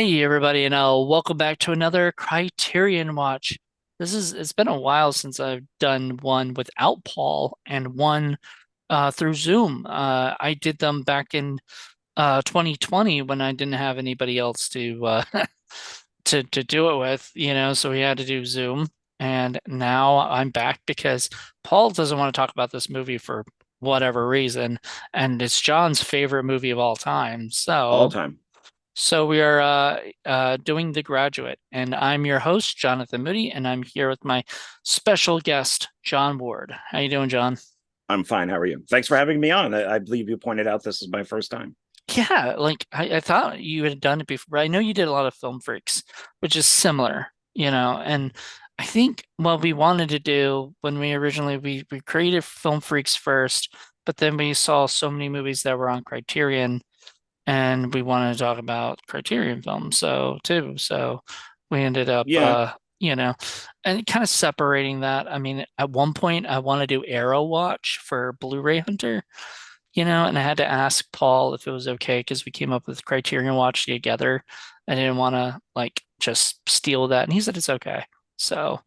Hi, everybody, and welcome back to another Criterion watch. It's been a while since I've done one without Paul and one through Zoom. I did them back in 2020 when I didn't have anybody else to to do it with, so we had to do Zoom. And now I'm back because Paul doesn't want to talk about this movie for whatever reason, and it's John's favorite movie of all time. All So. time. So we are doing The Graduate, and I'm your host, Jonathan Moody, and I'm here with my special guest, John Ward. How you doing, John? I'm fine. How are you? Thanks for having me on. I believe you pointed out this is my first time. Yeah, like I thought you had done it before. I know you did a lot of Film Freaks, which is similar, and I think what we wanted to do when we originally we created Film Freaks first, but then we saw so many movies that were on Criterion and we wanted to talk about Criterion films so we ended up Yeah. and kind of separating that. I mean, at one point I want to do Arrow Watch for Blu-ray Hunter, and I had to ask Paul if it was okay because we came up with Criterion Watch together. I didn't want to like just steal that, and he said it's okay. So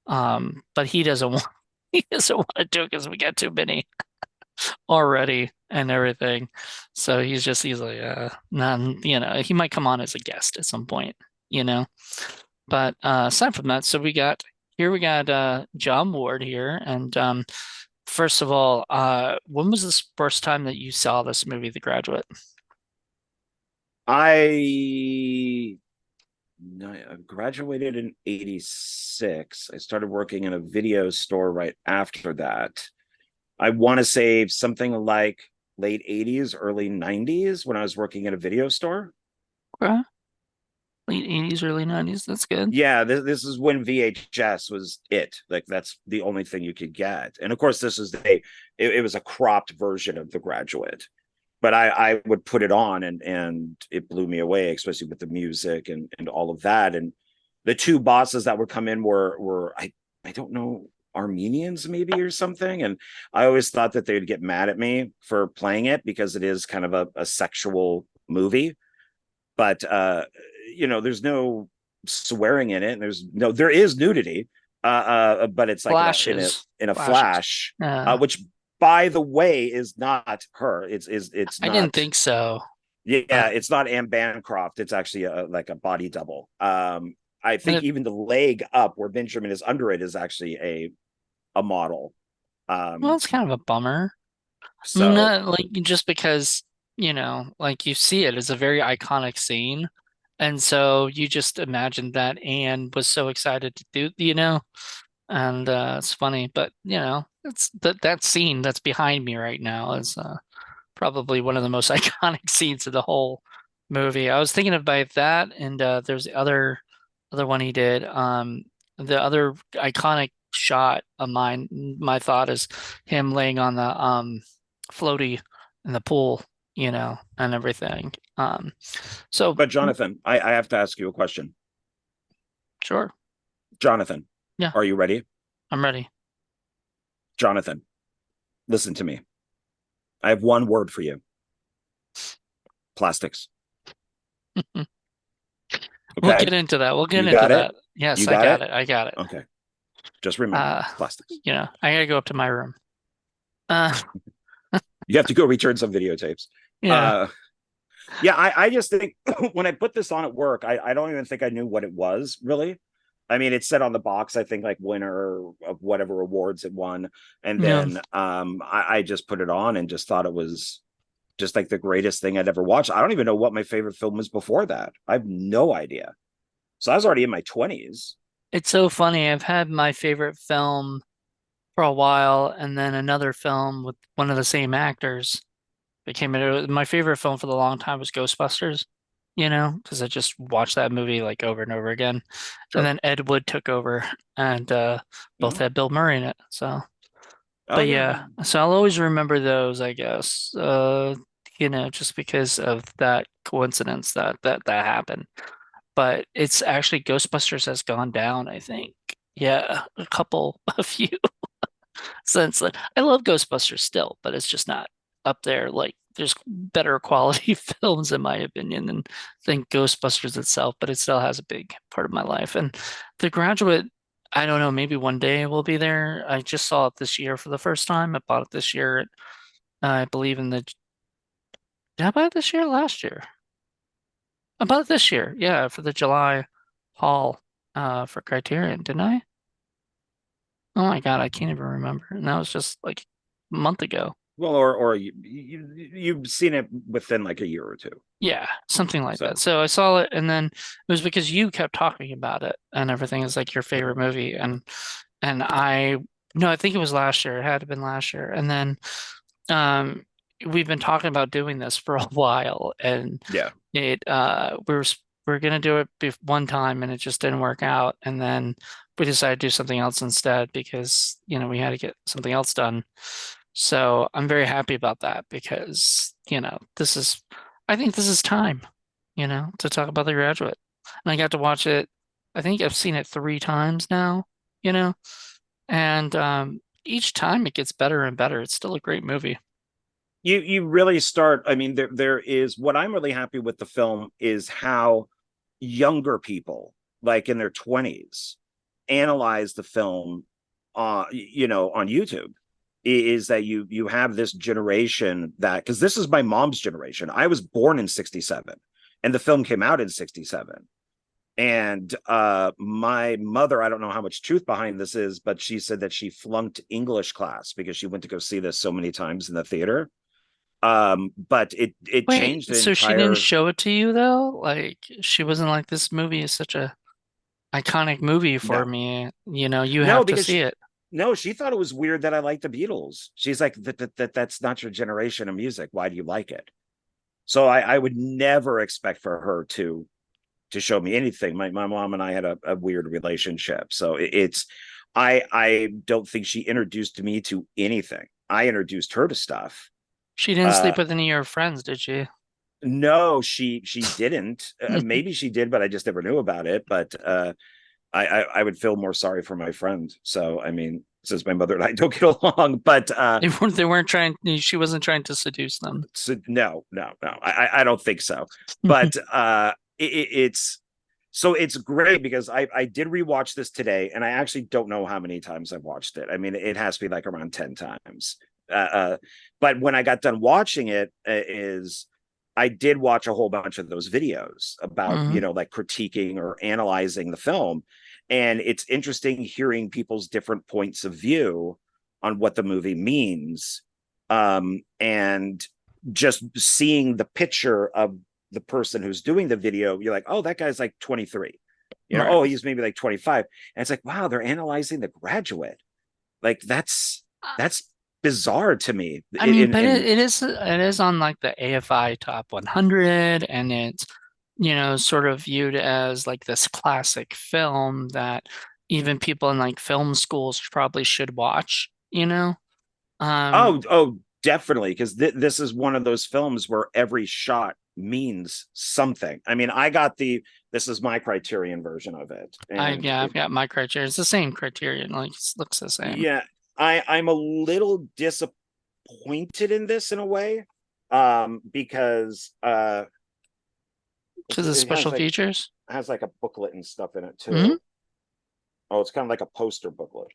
but he doesn't want he doesn't want to do it because we got too many already and everything. So he's like, none, he might come on as a guest at some point, you know. But aside from that, so we got John Ward here. And first of all, when was this first time that you saw this movie, The Graduate? I I graduated in 86. I started working in a video store right after that. I want to say something like late 80s, early 90s when I was working at a video store. Okay. Late 80s, early 90s. That's good. Yeah, this is when VHS was it. Like that's the only thing you could get. And of course, this is it was a cropped version of The Graduate. But I would put it on and it blew me away, especially with the music and all of that. And the two bosses that would come in were I don't know, Armenians maybe or something. And I always thought that they'd get mad at me for playing it because it is kind of a sexual movie. But there's no swearing in it, and there is nudity, but it's like Flashes. in a Flashes. flash, Uh, which by the way is not her. It's I didn't not. think so, Yeah, but it's not Anne Bancroft. It's actually like a body double. I and think even the leg up where Benjamin is under it is actually a model. well, Um, it's kind of a bummer. so Not like just because, like you see it as a very iconic scene. And so you just imagine that Anne was so excited to do, and it's funny, but it's that scene that's behind me right now is probably one of the most iconic scenes of the whole movie. I was thinking about that, and there's the other one he did. The other iconic shot of mine, my thought is him laying on the floaty in the pool, and everything. So but Jonathan, I have to ask you a question. sure, Jonathan, yeah, are you ready? I'm ready. Jonathan, listen to me. I have one word for you: plastics. We'll Okay. get into that. We'll get You into got it? that. Yes, You I got got it? it. I got it. Okay. Just remember Uh, plastics. I gotta go up to my room. Uh, You have to go return some videotapes. yeah, Uh, yeah, I just think when I put this on at work, I don't even think I knew what it was really. I mean, it said on the box, I think like winner of whatever awards it won. And yeah. then I just put it on and just thought it was just like the greatest thing I'd ever watched. I don't even know what my favorite film was before that. I have no idea. So I was already in my 20s. It's so funny. I've had my favorite film for a while, and then another film with one of the same actors became it. My favorite film for the long time was Ghostbusters, because I just watched that movie like over and over again. And Sure. then Ed Wood took over, and both Oh, had Bill Murray in it. So, oh but yeah. yeah, so I'll always remember those, I guess. Just because of that coincidence that happened. But it's actually Ghostbusters has gone down, I think. Yeah, a few since then. I love Ghostbusters still, but it's just not up there like there's better quality films in my opinion than Ghostbusters itself, but it still has a big part of my life. And The Graduate, I don't know, maybe one day we'll be there. I just saw it this year for the first time. I bought it this year. I believe in the, did I buy it this year? Or last year? I bought it this year. Yeah, for the July haul for Criterion, didn't I? Oh my God, I can't even remember. And that was just like a month ago. Well, or you've seen it within like a year or two. Yeah, something like that. So So I saw it, and then it was because you kept talking about it, and everything is like your favorite movie, and I no, I think it was last year. It had to have been last year, and then um, we've been talking about doing this for a while, and yeah, it we were gonna do it one time, and it just didn't work out, and then we decided to do something else instead because we had to get something else done. So I'm very happy about that because I think this is time, to talk about The Graduate, and I got to watch it. I think I've seen it 3 times now, you know, and each time it gets better and better. It's still a great movie. you really start. I mean, there is what I'm really happy with the film is how younger people, like in their 20s, analyze the film, on YouTube. Is that you have this generation that, because this is my mom's generation. I was born in '67, and the film came out in '67. And my mother, I don't know how much truth behind this is, but she said that she flunked English class because she went to go see this so many times in the theater. But it Wait, changed the so she didn't entire. show it to you though? Like she wasn't like this movie is such a iconic movie for No, me. You no, have to because see it. no, she thought it was weird that I liked the Beatles. She's like, that's not your generation of music. Why do you like it? So I would never expect for her to show me anything. My mom and I had a weird relationship. So it's I don't think she introduced me to anything. I introduced her to stuff. She didn't Uh sleep with any of your friends, did she? no, she didn't. Maybe she did, but I just never knew about it. But I would feel more sorry for my friend. So I mean, since my mother and I don't get along, but They weren't trying, she wasn't trying to seduce them. so no, I don't think so. But it's so it's great because I did rewatch this today, and I actually don't know how many times I've watched it. I mean, it has to be like around 10 times. But when I got done watching it, is I did watch a whole bunch of those videos about Hmm. like critiquing or analyzing the film, and it's interesting hearing people's different points of view on what the movie means, and just seeing the picture of the person who's doing the video, you're like, oh, that guy's like 23. Right. Oh, he's maybe like 25. And it's like, wow, they're analyzing The Graduate. Like that's bizarre to me. I mean, but In it is on like the AFI Top 100, and it's sort of viewed as like this classic film that even people in like film schools probably should watch. Um, oh, definitely, because this is one of those films where every shot means something. I mean, this is my Criterion version of it, and I've got my criteria. It's the same criterion, like it looks the same. yeah, I'm a little disappointed in this in a way, because To the it special features. has like a booklet and stuff in it Hmm. too. Oh, it's kind of like a poster booklet.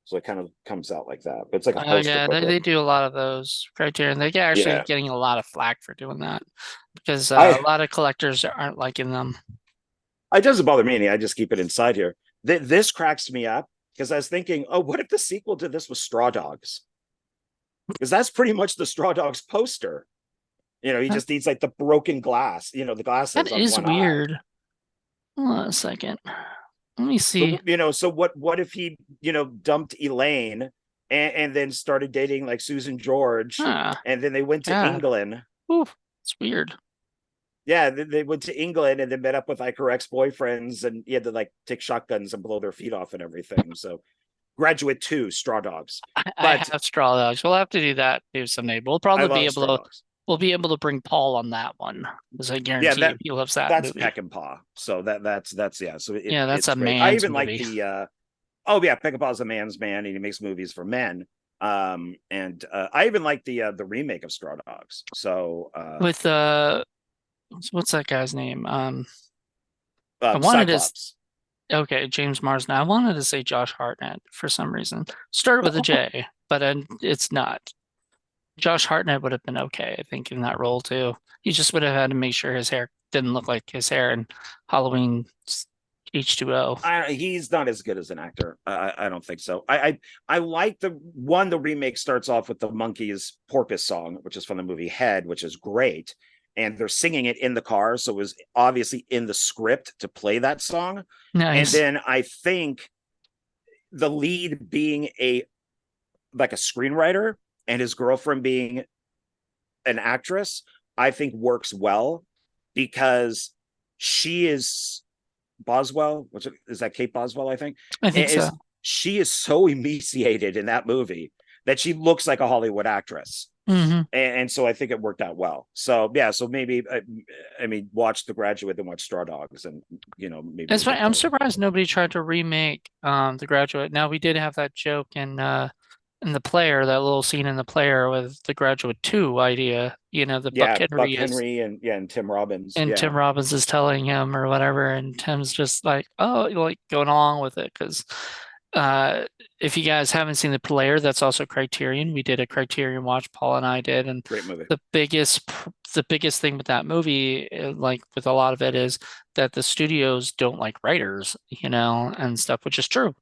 So it kind of comes out like that. But it's like a Oh poster yeah, they booklet. do a lot of those criterion. They get actually Yeah. getting a lot of flack for doing that because a I lot of collectors aren't liking them. it doesn't bother me any. I just keep it inside here. This cracks me up because I was thinking, oh, what if the sequel to this was Straw Dogs? Because that's pretty much the Straw Dogs poster. He That, just needs like the broken glass, the that glasses on is one eye. weird. Hold on a second. Let me But see. so what if he, dumped Elaine, and then started dating like Susan George, Ah, and then they went to God. England. Oof, it's weird. Yeah, they went to England and then met up with like her ex-boyfriends, and he had to like take shotguns and blow their feet off and everything. So Graduate 2, Straw Dogs. I But have straw dogs. We'll have to do that too someday. We'll I probably be love able Straw to Dogs. we'll be able to bring Paul on that one because I Yeah, guarantee you he loves that that's movie. Peck and Paw. So that's yeah. So Yeah, that's it's a great. I man's even like movie. the oh yeah, Peck and Paw's a man's man, and he makes movies for men. And I even like the remake of Straw Dogs. So With what's that guy's name? I wanted to Cyclops. okay, James Marsden. I wanted to say Josh Hartnett for some reason. Started with a J, but it's not. Josh Hartnett would have been okay, I think, in that role too. He just would have had to make sure his hair didn't look like his hair in Halloween H2O. He's not as good as an actor. I don't think so. I like the remake starts off with the Monkees Porpoise song, which is from the movie Head, which is great. And they're singing it in the car. So it was obviously in the script to play that song. And Nice. then I think the lead being like a screenwriter and his girlfriend being an actress, I think works well because she is Boswell, which is that Kate Boswell, I think, I think so. is she is so emaciated in that movie that she looks like a Hollywood actress. Hmm. And so I think it worked out well. So yeah, so maybe I mean, watch The Graduate and watch Straw Dogs, and maybe It's you'll funny. get I'm both. surprised nobody tried to remake The Graduate. Now we did have that joke in the player, that little scene in the player with The Graduate 2 idea. The Buck Yeah, Buck Henry is Henry and Tim Robbins. and Yeah, Tim Robbins is telling him or whatever, and Tim's just like, oh, like going along with it because uh, if you guys haven't seen the player, that's also Criterion. We did a Criterion watch, Paul and I did, and great movie. the biggest thing with that movie, like with a lot of it, is that the studios don't like writers, and stuff, which is true.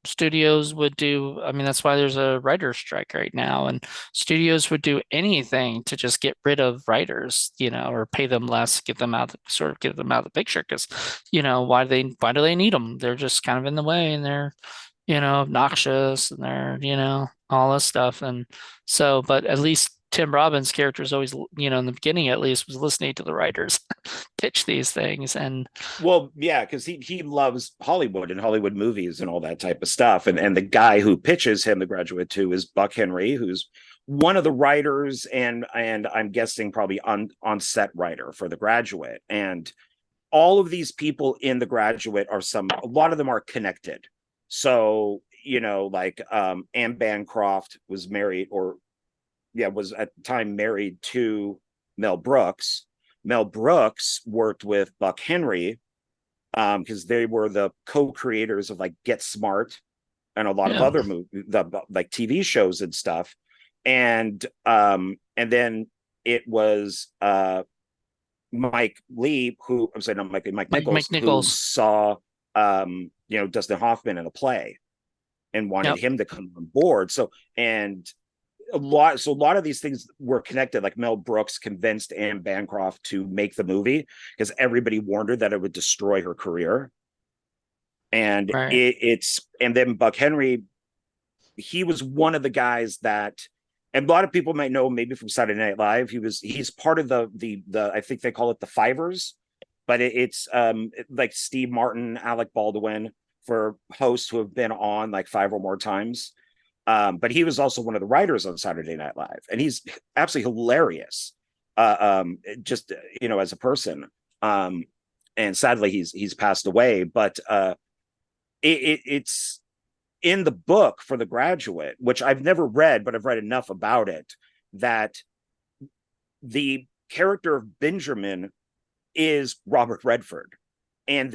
Studios would do, I mean, that's why there's a writer's strike right now, and studios would do anything to just get rid of writers, or pay them less, get them out, sort of get them out of the picture, because, why do they need them? They're just kind of in the way, and they're, obnoxious, and they're, all this stuff. And so, but at least Tim Robbins' character is always, in the beginning at least, was listening to the writers pitch these things, and Well, yeah, because he loves Hollywood and Hollywood movies and all that type of stuff. And the guy who pitches him The Graduate 2 is Buck Henry, who's one of the writers and I'm guessing probably on set writer for The Graduate. And all of these people in The Graduate a lot of them are connected. So, like Anne Bancroft was married, or yeah, was at the time married to Mel Brooks. Mel Brooks worked with Buck Henry because they were the co-creators of like Get Smart and a lot of yeah, other like TV shows and stuff. And then it was Mike Lee, who I'm saying, not Mike Mike Nichols, who Nichols. saw Dustin Hoffman in a play and wanted Yep. him to come on board. And a lot of these things were connected. Like Mel Brooks convinced Anne Bancroft to make the movie because everybody warned her that it would destroy her career. And Right. and then Buck Henry, he was one of the guys that, and a lot of people might know maybe from Saturday Night Live. He's part of the I think they call it the Fivers, but it's like Steve Martin, Alec Baldwin, for hosts who have been on like 5 or more times. But he was also one of the writers on Saturday Night Live, and he's absolutely hilarious. Just as a person. And sadly, he's passed away. But it's in the book for The Graduate, which I've never read, but I've read enough about it, that the character of Benjamin is Robert Redford, and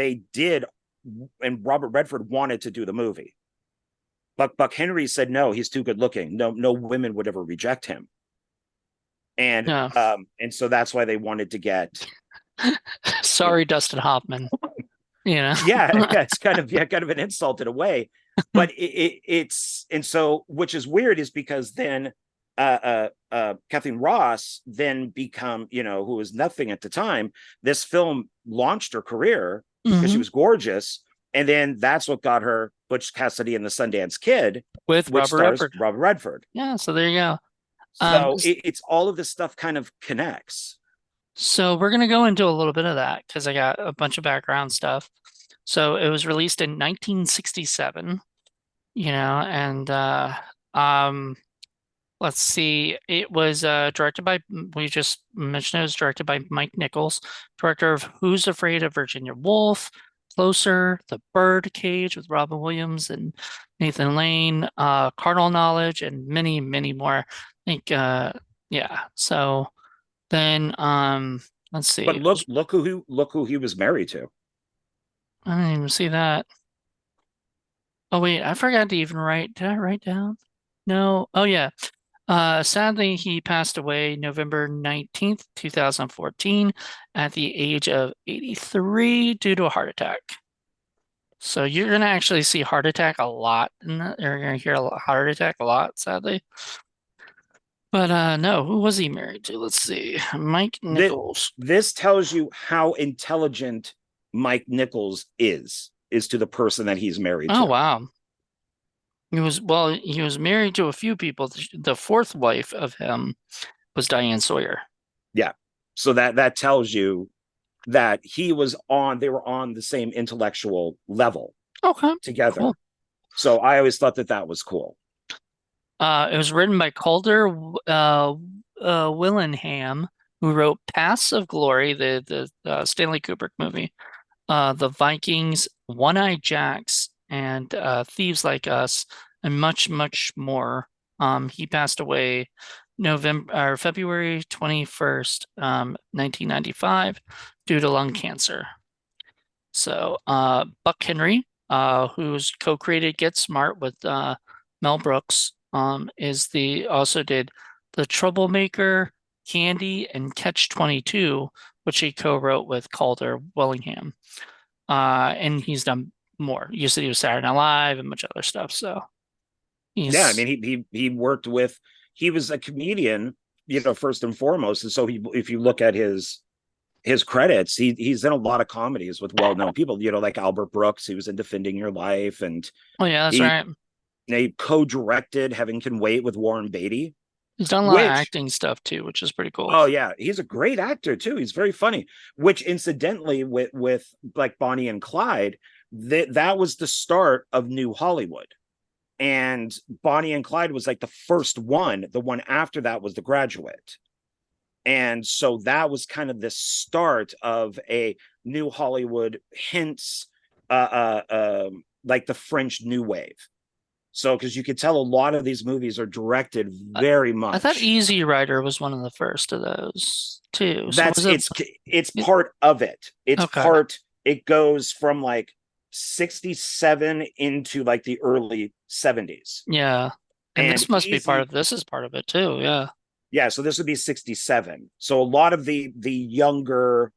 Robert Redford wanted to do the movie. Buck Henry said no, he's too good looking. No women would ever reject him. And Yeah. and so that's why they wanted to get you know Sorry, Dustin Hoffman. You know. yeah, it's kind of an insult in a way. But it's, and so, which is weird, is because then Kathleen Ross then who was nothing at the time. This film launched her career because she Hmm. was gorgeous. And then that's what got her Butch Cassidy and the Sundance Kid, With which Robert stars Redford. Robert Redford. Yeah, so there you go. Um, So it's all of this stuff kind of connects. so we're gonna go into a little bit of that because I got a bunch of background stuff. So it was released in 1967, and um let's see. It was directed by, we just mentioned it was directed by Mike Nichols, director of Who's Afraid of Virginia Woolf, Closer, The Birdcage with Robin Williams and Nathan Lane, Carnal Knowledge, and many, many more. I think, yeah. So then, let's But see. look who he was married to. I didn't even see that. Oh wait, I forgot to even write. Did I write down? No. Oh yeah. Sadly, he passed away November 19th, 2014, at the age of 83 due to a heart attack. So you're gonna actually see heart attack a lot in that, or you're gonna hear a heart attack a lot, sadly. But no, who was he married to? Let's see. Mike This Nichols. this tells you how intelligent Mike Nichols is to the person that he's married Oh to. wow. He was married to a few people. The fourth wife of him was Diane Sawyer. Yeah. So that tells you that they were on the same intellectual level Okay, together. cool. So I always thought that was cool. It was written by Calder Willingham, who wrote Paths of Glory, the Stanley Kubrick movie, The Vikings, One-Eyed Jacks, and Thieves Like Us, and much, much more. He passed away February 21st, 1995, due to lung cancer. So, Buck Henry, who's co-created Get Smart with Mel Brooks, also did The Troublemaker, Candy, and Catch 22, which he co-wrote with Calder Willingham. And he's done more. You said he was Saturday Night Live and much other stuff. So Yeah, I he's, mean he worked with he was a comedian, first and foremost. And so if you look at his credits, he's in a lot of comedies with well-known people, like Albert Brooks. He was in Defending Your Life, and oh yeah, that's he right. they co-directed Heaven Can Wait with Warren Beatty, He's done a lot of which acting stuff too, which is pretty cool. oh yeah, he's a great actor too. He's very funny. Which incidentally, with like Bonnie and Clyde, that was the start of New Hollywood. And Bonnie and Clyde was like the first one. The one after that was The Graduate. And so that was kind of the start of a New Hollywood, hence like the French New Wave. So because you could tell a lot of these movies are directed I, very I thought much. Easy Rider was one of the first of those too. So That's was it? it's part of it. Okay. It goes from like 67 into like the early 70s. Yeah. And And Easy, this is part of it too. Yeah. yeah, so this would be 67. So a lot of the younger,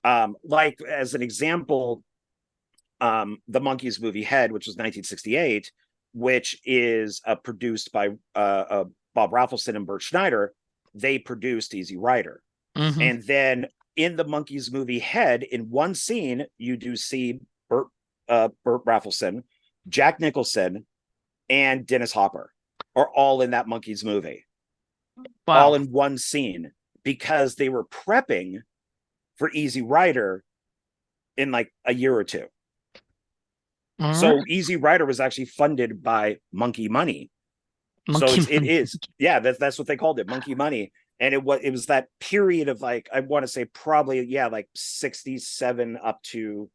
like as an example, the Monkees movie Head, which was 1968, which is produced by Bob Rafelson and Bert Schneider. They produced Easy Rider. Hmm. And then in the Monkees movie Head, in one scene, you do see Burt Rafelson, Jack Nicholson, and Dennis Hopper are all in that Monkees movie, all Wow. in one scene, because they were prepping for Easy Rider in like a year or two. All right. So Easy Rider was actually funded by Monkey Money. So Monkey it Man. is, yeah, that's what they called it, Monkey Money. And it was that period of like, I want to say probably, yeah, like 67 up to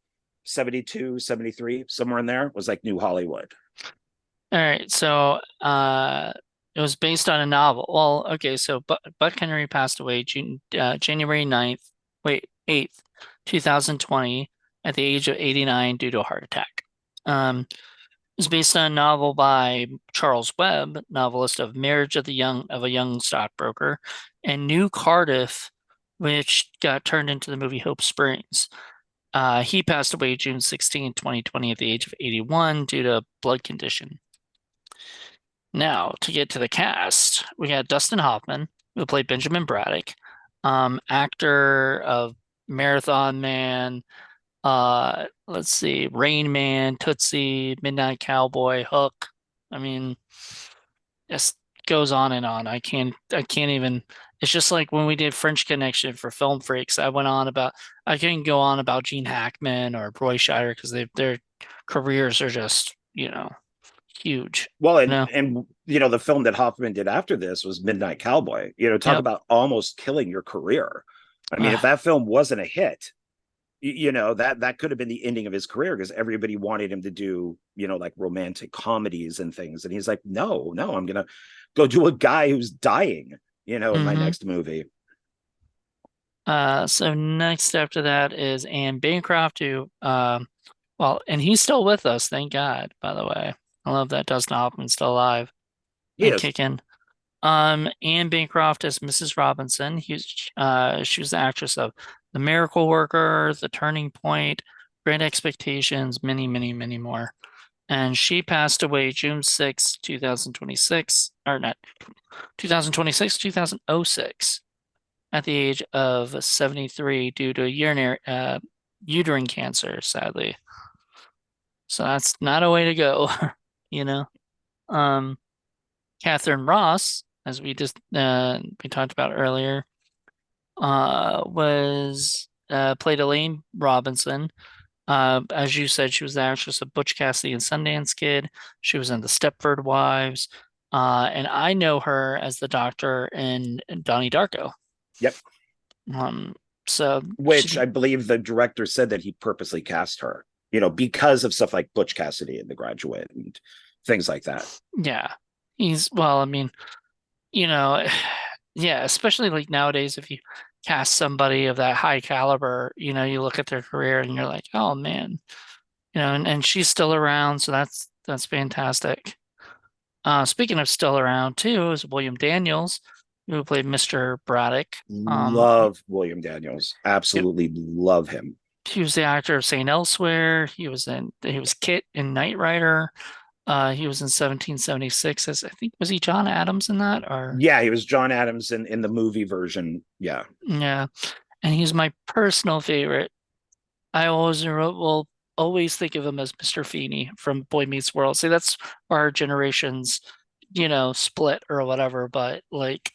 72, 73, somewhere in there was like New Hollywood. All right. So it was based on a novel. Well, okay, so Buck Henry passed away January 9th, wait, 8th, 2020, at the age of 89 due to a heart attack. It's based on a novel by Charles Webb, novelist of Marriage of a Young Stockbroker, and New Cardiff, which got turned into the movie Hope Springs. He passed away June 16th, 2020, at the age of 81 due to blood condition. Now, to get to the cast, we got Dustin Hoffman, who played Benjamin Braddock, actor of Marathon Man, let's see, Rain Man, Tootsie, Midnight Cowboy, Hook. I mean, just goes on and on. I can't even. It's just like when we did French Connection for Film Freaks. I couldn't go on about Gene Hackman or Roy Scheider because their careers are just, huge. Well, You know? and the film that Hoffman did after this was Midnight Cowboy. Talk Yep. about almost killing your career. I mean, if Uh, that film wasn't a hit, that could have been the ending of his career because everybody wanted him to do, like romantic comedies and things. And he's like, no, I'm gonna go do a guy who's dying, in my Hmm. next movie. So next after that is Anne Bancroft, who, well, and he's still with us, thank God, by the way. I love that Dustin Hoffman's still alive and Yes. kicking. Anne Bancroft as Mrs. Robinson. She was the actress of The Miracle Worker, The Turning Point, Great Expectations, many, many, many more. And she passed away June 6, 2026, or not 2026, 2006, at the age of 73 due to uterine cancer, sadly. So that's not a way to go, you know. Um, Catherine Ross, as we talked about earlier, was played Elaine Robinson. As you said, she was the actress of Butch Cassidy and Sundance Kid. She was in The Stepford Wives. And I know her as the doctor in Donnie Darko. Yep. Um, so she Which I believe the director said that he purposely cast her, because of stuff like Butch Cassidy and The Graduate and things like that. Yeah. Well, I mean, you know, yeah, especially like nowadays, if you cast somebody of that high caliber, you look at their career and you're like, oh man, and she's still around, so that's fantastic. Speaking of still around too, is William Daniels, who played Mr. Braddock. Love William Daniels. He, Absolutely love him. he was the actor of Saint Elsewhere. He was Kit in Knight Rider. He was in 1776 as I think was he John Adams in that or Yeah, he was John Adams in the movie version. Yeah. yeah, and he's my personal favorite. I will always think of him as Mr. Feeney from Boy Meets World. See, that's our generation's, split or whatever. But like,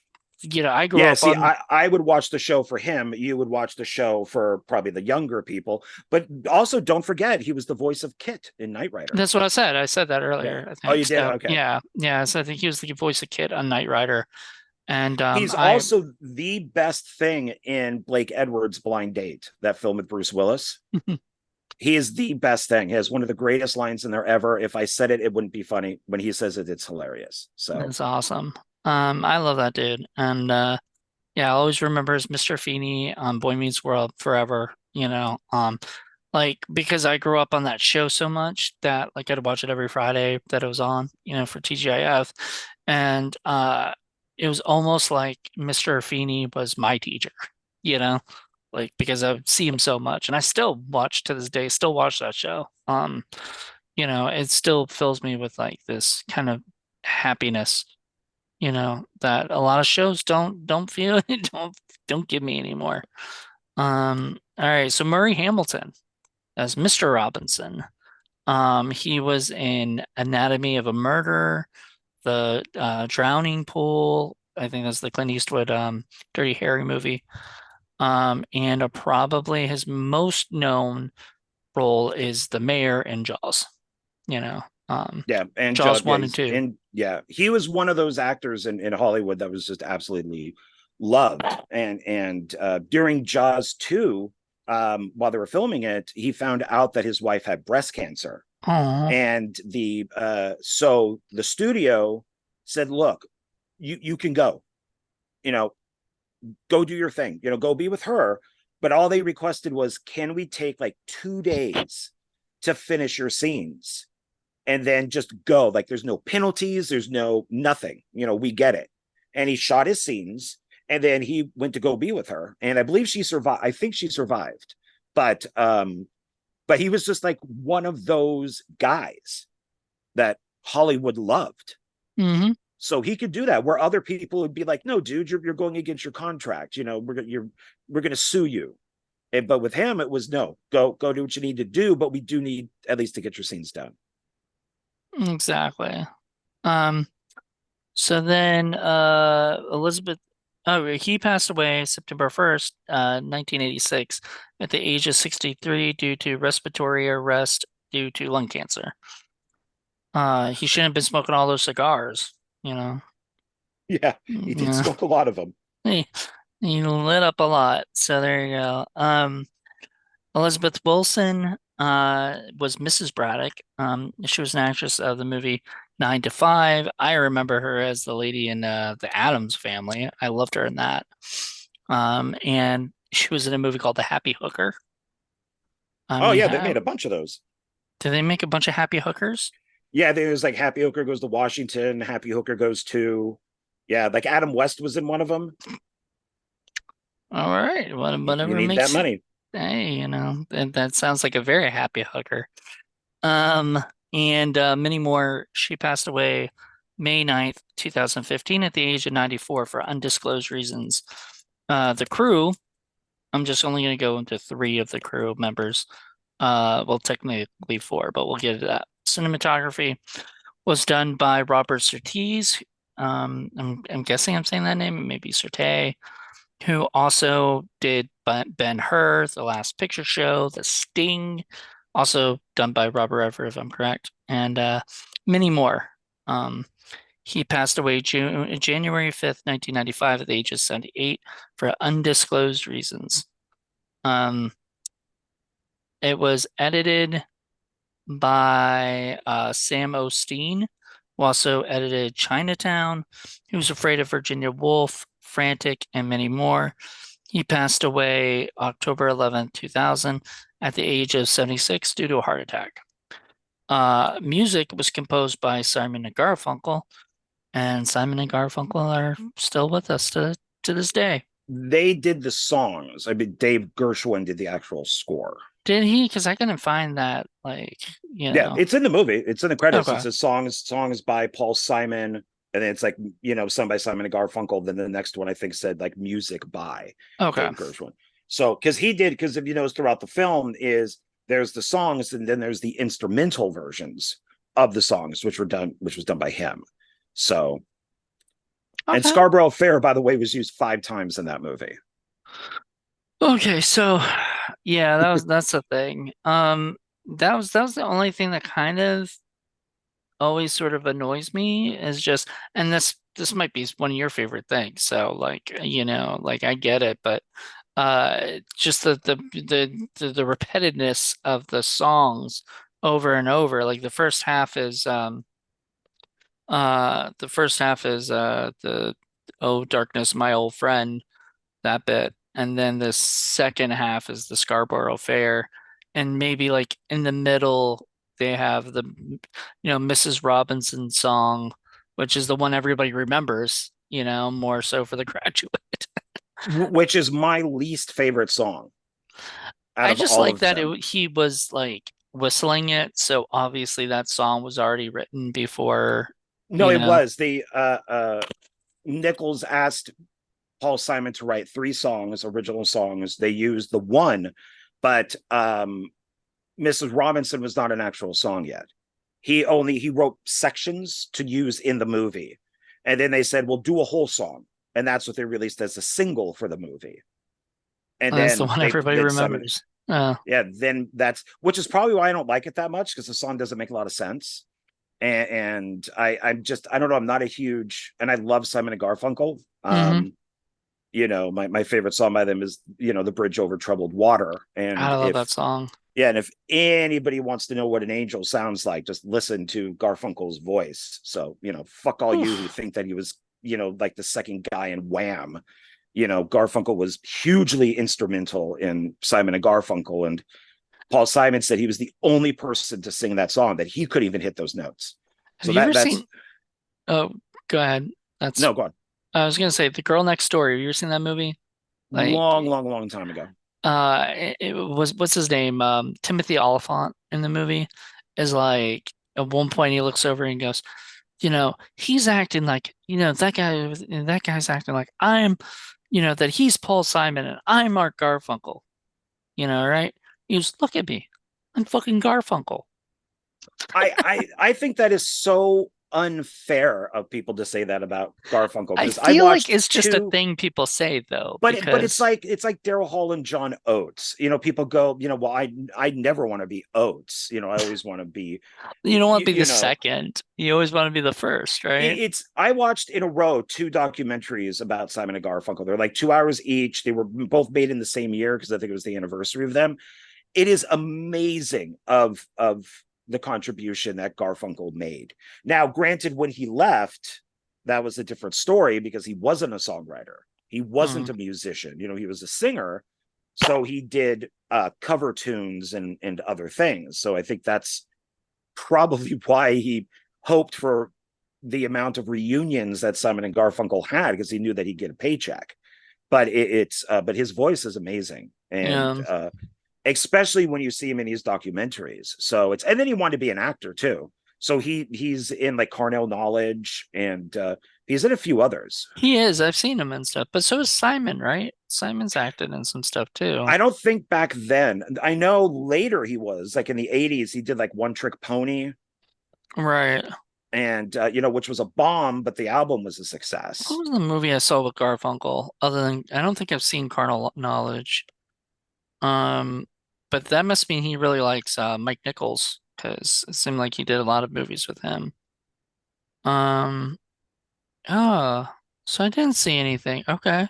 I grew Yeah, up see, on. I would watch the show for him. You would watch the show for probably the younger people. But also, don't forget, he was the voice of Kit in Knight Rider. That's what I said. I said that Yeah. earlier, I Oh, you think. did? So Okay. yeah, yeah. So I think he was the voice of Kit on Knight Rider, and He's I also the best thing in Blake Edwards' Blind Date, that film with Bruce Willis. He is the best thing. He has one of the greatest lines in there ever. If I said it, it wouldn't be funny. When he says it, it's hilarious. So, That's awesome. I love that dude, and yeah, I'll always remember as Mr. Feeney on Boy Meets World forever. Like because I grew up on that show so much that like I'd watch it every Friday that it was on, for TGIF. And it was almost like Mr. Feeney was my teacher, you know, like because I would see him so much. And I still watch to this day, still watch that show. It still fills me with like this kind of happiness, that a lot of shows don't feel don't give me anymore. All right, so Murray Hamilton as Mr. Robinson. He was in Anatomy of a Murder, The Drowning Pool. I think that's the Clint Eastwood Dirty Harry movie. And probably his most known role is the mayor in Jaws. You know, um, yeah. And Jaws Judd, yeah, 1 and 2. he was one of those actors in Hollywood that was just absolutely loved. And during Jaws 2, while they were filming it, he found out that his wife had breast cancer. Oh, And so the studio said, look, you can go, you know, go do your thing, go be with her. But all they requested was, can we take like 2 days to finish your scenes and then just go? Like, there's no penalties, there's no nothing, we get it. And he shot his scenes and then he went to go be with her. And I believe she survived. I think she survived. But he was just like one of those guys that Hollywood loved. hmm. So he could do that where other people would be like, no, dude, you're going against your contract. We're going to sue you. But with him, it was no, go do what you need to do. But we do need at least to get your scenes done. Exactly. Um, so then Elizabeth oh he passed away September 1st, 1986 at the age of 63 due to respiratory arrest due to lung cancer. He shouldn't have been smoking all those cigars, you know. Yeah, he did Yeah. smoke a lot of them. He, he lit up a lot. So there you go. Elizabeth Wilson was Mrs. Braddock. She was an actress of the movie 9 to 5. I remember her as the lady in the Addams Family. I loved her in that. And she was in a movie called The Happy Hooker. I Oh mean, yeah, they've made a bunch of those. did they make a bunch of Happy Hookers? Yeah, there's like Happy Hooker goes to Washington, Happy Hooker goes to, yeah, like Adam West was in one of them. All right, You whatever need that makes you. money. Hey, that sounds like a very happy hooker. Um, and Minnie Moore, she passed away May 9th, 2015 at the age of 94 for undisclosed reasons. The crew, I'm just only going to go into three of the crew members. Well, technically four, but we'll get to that. Cinematography was done by Robert Surtees. I'm guessing I'm saying that name. It may be Surtee, who also did Ben-Hur, The Last Picture Show, The Sting, also done by Robert Everett, if I'm correct, and many more. Um, he passed away January 5th, 1995, at the age of 78 for undisclosed reasons. Um, it was edited by Sam Osteen, who also edited Chinatown, He Was Afraid of Virginia Woolf, Frantic, and many more. He passed away October 11th, 2000, at the age of 76 due to a heart attack. Music was composed by Simon and Garfunkel, and Simon and Garfunkel are still with us to this day. They did the songs. I mean, Dave Gershwin did the actual score. Did he? Because I couldn't find that, Yeah, it's in the movie. It's in the credits. It Okay. says songs by Paul Simon, and then it's like sung by Simon and Garfunkel. Then the next one I think said like music by Okay. Dave Gershwin. So because if you notice throughout the film is there's the songs and then there's the instrumental versions of the songs which was done by him. So and Okay. Scarborough Fair by the way was used 5 times in that movie. Okay, so yeah, that's the thing. That was the only thing that kind of always sort of annoys me is just, and this might be one of your favorite things. So like I get it, but just the repetitiveness of the songs over and over. Like the Oh Darkness, My Old Friend, that bit. And then the second half is the Scarborough Fair. And maybe like in the middle, they have the, Mrs. Robinson song, which is the one everybody remembers, more so for the graduate. Which is my least favorite song out I of just all like of that them. he was like whistling it. So obviously that song was already written before, No, you it know. was the Nichols asked Paul Simon to write 3 songs, original songs. They used the one, but Mrs. Robinson was not an actual song yet. He wrote sections to use in the movie, and then they said, "We'll do a whole song," and that's what they released as a single for the movie. And That's the then one they everybody then Simon, remembers. yeah, then that's which is probably why I don't like it that much because the song doesn't make a lot of sense. And I'm just I don't know. I'm not a huge and I love Simon and Garfunkel. Hmm. My favorite song by them is the bridge over troubled water. I And love that if song. yeah, and if anybody wants to know what an angel sounds like, just listen to Garfunkel's voice. So fuck all you who Oof. think that he was like the second guy in Wham. Garfunkel was hugely instrumental in Simon and Garfunkel, and Paul Simon said he was the only person to sing that song that he couldn't even hit those notes. Have So you ever that's seen? Oh, go ahead. That's no, go on. I was gonna say The Girl Next Door. Have you ever seen that movie? Like, Long, long, long time ago. it was what's his name? Timothy Oliphant in the movie is like at one point he looks over and goes, he's acting like, that guy's acting like that he's Paul Simon and I'm Mark Garfunkel. Right? He goes, look at me, I'm fucking Garfunkel. I think that is so unfair of people to say that about Garfunkel I because I feel like watched it's just a two, thing people say though, but it's because like Daryl Hall and John Oates. People go, well, I never want to be Oates. I always want to be, you don't want to be the you know, second. You always want to be the first, right? it's I watched in a row 2 documentaries about Simon and Garfunkel. They're like 2 hours each. They were both made in the same year because I think it was the anniversary of them. it is amazing of the contribution that Garfunkel made. Now, granted, when he left, that was a different story because he wasn't a songwriter. He Hmm. wasn't a musician. He was a singer. So he did cover tunes and other things. So I think that's probably why he hoped for the amount of reunions that Simon and Garfunkel had, because he knew that he'd get a paycheck. But but his voice is amazing, and Yeah. especially when you see him in these documentaries. So it's, and then he wanted to be an actor too. So he's in like Carnell Knowledge, and he's in a few others. He is. I've seen him and stuff. But so is Simon, right? Simon's acted in some stuff too. I don't think back then. I know later he was like in the '80s. He did like One Trick Pony, Right. and which was a bomb, but the album was a What success. was the movie I saw with Garfunkel? Other than I don't think I've seen Carnal Knowledge. Um, but that must mean he really likes Mike Nichols because it seemed like he did a lot of movies with him. Um, oh, so I didn't see anything. Okay.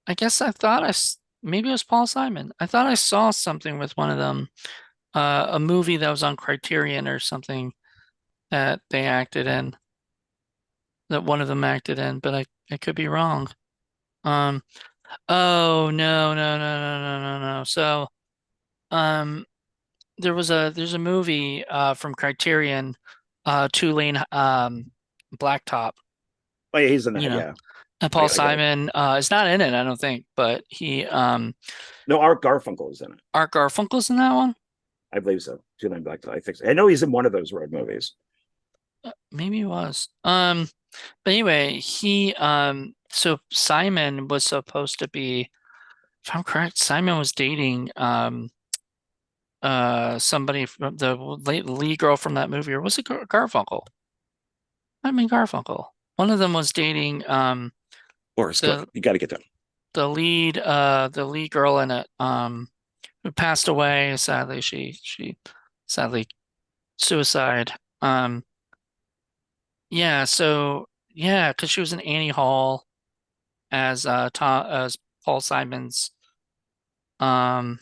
I guess I thought maybe it was Paul Simon. I thought I saw something with one of them, a movie that was on Criterion or something that they acted in, that one of them acted in, but I could be wrong. Um, oh no, no, no, no, no, no, no. So, um, there's a movie from Criterion, Two Lane Blacktop, Oh yeah, he's in you that. know. Yeah, And Paul I got it. Simon is not in it, I don't think, but he No, Art Garfunkel is in it. Art Garfunkel's in that one. I believe so. Two Nine Black. I think so. I know he's in one of those road movies. Maybe he was. But anyway, he so Simon was supposed to be, if I'm correct, Simon was dating somebody from the lead girl from that movie, or was it Garfunkel? I mean Garfunkel. One of them was dating Forrest Gump. the You got to get them. the lead girl in it who passed away. Sadly, she sadly suicide. Yeah, so yeah, because she was in Annie Hall as as Paul Simon's. Um,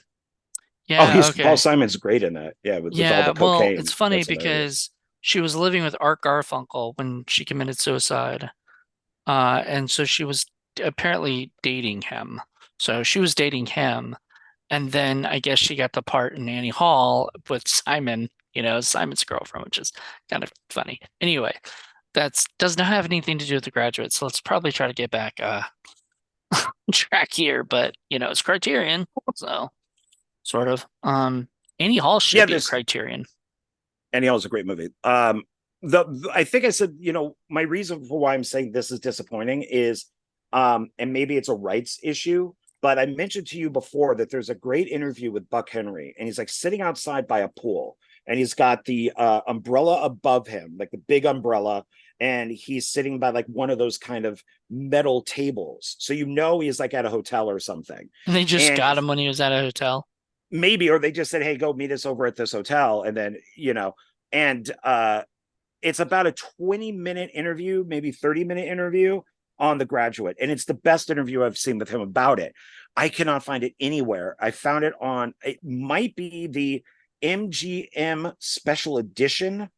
Oh, yeah, he's Paul okay. Simon's great in that. Yeah, with all Yeah, the well, it's cocaine. funny That's hilarious. because she was living with Art Garfunkel when she committed suicide. And so she was apparently dating him. So she was dating him, and then I guess she got the part in Annie Hall with Simon, Simon's girlfriend, which is kind of funny. Anyway, that's does not have anything to do with The Graduate, so let's probably try to get back track here, but it's Criterion, so sort of. Annie Hall should Yeah, be a this Criterion. Annie Hall is a great movie. I think I said, my reason for why I'm saying this is disappointing is, and maybe it's a rights issue, but I mentioned to you before that there's a great interview with Buck Henry, and he's like sitting outside by a pool, and he's got the umbrella above him, like the big umbrella, and he's sitting by like one of those kind of metal tables, so he's like at a hotel or something, And they just and got him when he was at a hotel. maybe, or they just said, hey, go meet us over at this hotel, and then and it's about a 20-minute interview, maybe 30-minute interview on The Graduate. And it's the best interview I've seen with him about it. I cannot find it anywhere. I found it on, it might be the MGM special edition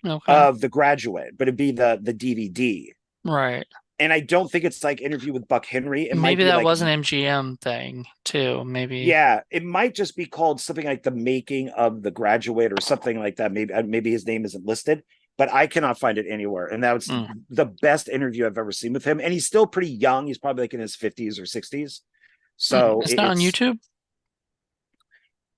Okay. of The Graduate, but it'd be the DVD. Right. And I don't think it's like interview with Buck Henry. It might Maybe be that like, was an MGM thing too. Maybe. yeah, it might just be called something like The Making of The Graduate or something like that. Maybe his name isn't listed, but I cannot find it anywhere. And that was Mm. the best interview I've ever seen with him. And he's still pretty young. He's probably like in his 50s or 60s. So It's not on YouTube.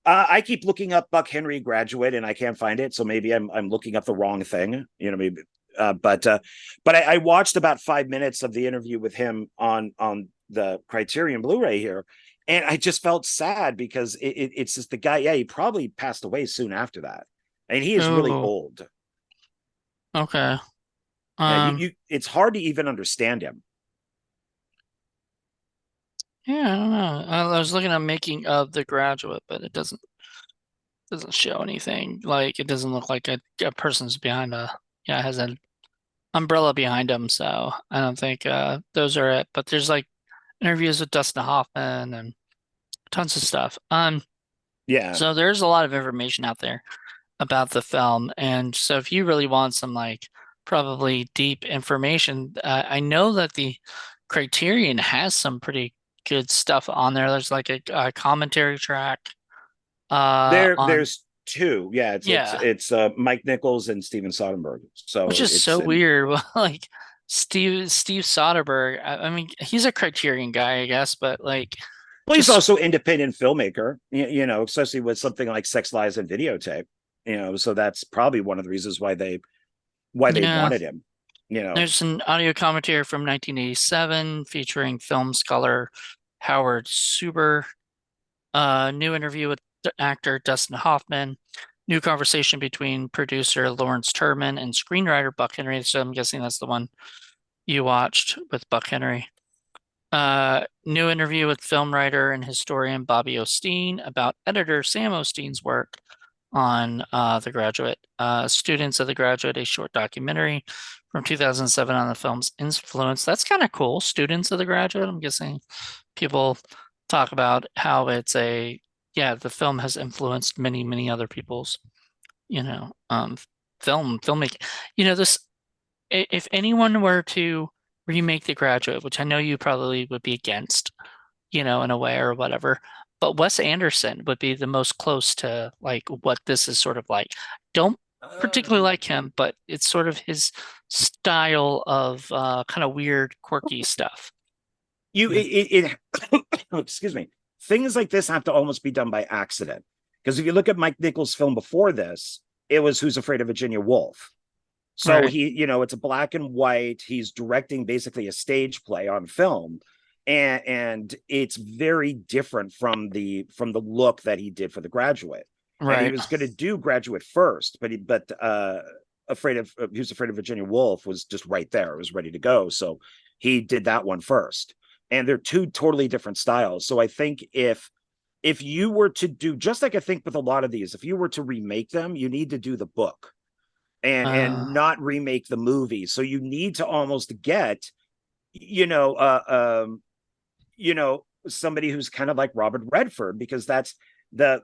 I keep looking up Buck Henry Graduate and I can't find it. So maybe I'm looking up the wrong thing. Maybe. But I watched about 5 minutes of the interview with him on the Criterion Blu-ray here, and I just felt sad because it's just the guy. Yeah, he probably passed away soon after that, and he is really Oh, old. okay. Yeah, Um, it's hard to even understand him. yeah, I don't know. I was looking at making of The Graduate, but it doesn't show anything. Like it doesn't look like a person's behind yeah, it has an umbrella behind him, so I don't think those are it. But there's like interviews with Dustin Hoffman and tons of stuff. Yeah. So there's a lot of information out there about the film. And so if you really want some like probably deep information, I know that the Criterion has some pretty good stuff on there. There's like a commentary track on There's two. Yeah, yeah, it's Mike Nichols and Steven Soderbergh. which So is it's so in weird. Like Steve Soderbergh, I mean he's a Criterion guy, I guess, but like well, he's just also independent filmmaker, you know, especially with something like Sex, Lies, and Videotape. You know, so that's probably one of the reasons why they yeah. wanted him. You know, There's an audio commentary from 1987 featuring film scholar Howard Suber. New interview with actor Dustin Hoffman. New conversation between producer Lawrence Turman and screenwriter Buck Henry. So I'm guessing that's the one you watched with Buck Henry. New interview with film writer and historian Bobby Osteen about editor Sam Osteen's work on The Graduate. Students of The Graduate, a short documentary from 2007 on the film's influence. That's kind of cool. Students of The Graduate. I'm guessing people talk about how it's yeah, the film has influenced many, many other people's, you know, filmmaking. This, if anyone were to remake The Graduate, which I know you probably would be against, in a way or whatever, but Wes Anderson would be the most close to like what this is sort of like. Don't particularly like him, but it's sort of his style of kind of weird, quirky stuff. you Yeah. excuse me, things like this have to almost be done by accident, because if you look at Mike Nichols' film before this, it was Who's Afraid of Virginia Woolf. So Right. he, you know, it's a black and white. He's directing basically a stage play on film, and it's very different from the look that he did for The Graduate. And he Right. was going to do Graduate first, but afraid of Who's Afraid of Virginia Woolf was just right there. It was ready to go, so he did that one first. And they're two totally different styles. So I think if you were to do, just like I think with a lot of these, if you were to remake them, you need to do the book and Uh, not remake the movie. So you need to almost get, you know, you know, somebody who's kind of like Robert Redford, because that's the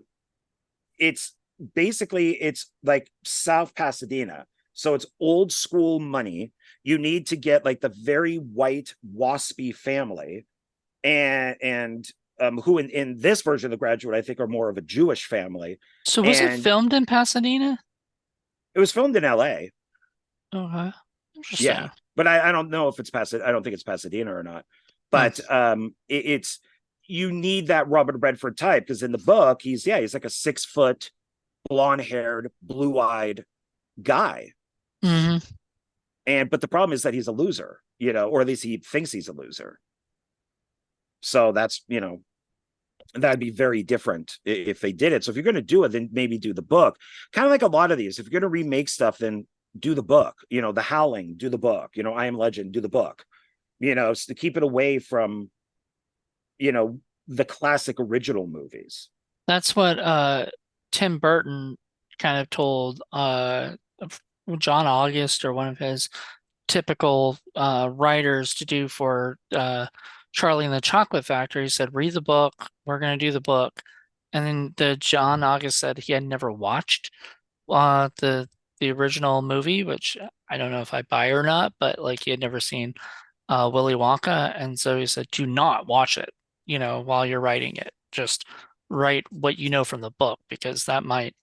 it's basically it's like South Pasadena. So it's old school money. You need to get like the very white waspy family, and who in this version of The Graduate, I think, are more of a Jewish family. so was it And filmed in Pasadena? it was filmed in LA. Okay. Yeah, Interesting. but I don't know if it's Pasadena. I don't think it's Pasadena or not. Hmm. But it's you need that Robert Redford type, because in the book he's like a 6 foot, blonde haired, blue eyed guy. Hmm. And but the problem is that he's a loser, you know, or at least he thinks he's a loser. So that's, you know, that'd be very different if they did it. So if you're going to do it, then maybe do the book. Kind of like a lot of these. If you're going to remake stuff, then do the book. You know, The Howling, do the book. You know, I Am Legend, do the book. You know, to keep it away from, you know, the classic original movies. That's what Tim Burton kind of told John August or one of his typical writers to do for Charlie and the Chocolate Factory. He said, read the book, we're gonna do the book. And then the John August said he had never watched uh the the original movie, which I don't know if I buy or not, but like he had never seen Willy Wonka, and so he said, "Do not watch it, while you're writing it. Just write what you know from the book because that might,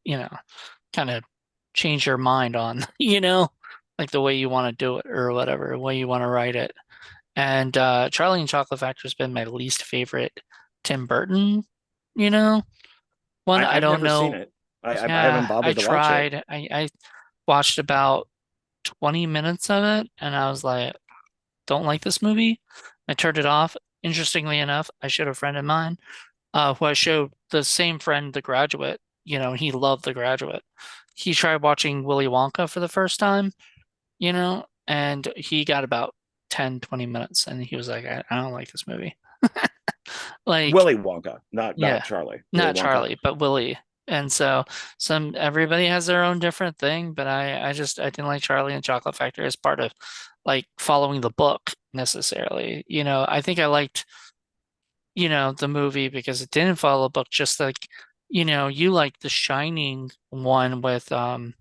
kind of change your mind on, like the way you want to do it or whatever, the way you want to write it." And Charlie and Chocolate Factory has been my least favorite Tim Burton, you know, one. I I've don't never seen know. it. I haven't Yeah, I bothered to watch it. tried. I watched about 20 minutes of it, and I was like, don't like this movie. I turned it off. Interestingly enough, I showed a friend of mine, who I showed the same friend, The Graduate. He loved The Graduate. He tried watching Willy Wonka for the first time, and he got about 10, 20 minutes and he was like, I don't like this movie. Like, Willy Wonka, not yeah, Charlie. Willy not Wonka. Charlie, but Willy. And so everybody has their own different thing, but I didn't like Charlie and Chocolate Factory as part of like following the book necessarily. I think I liked, the movie because it didn't follow the book, just like, you like the Shining one with the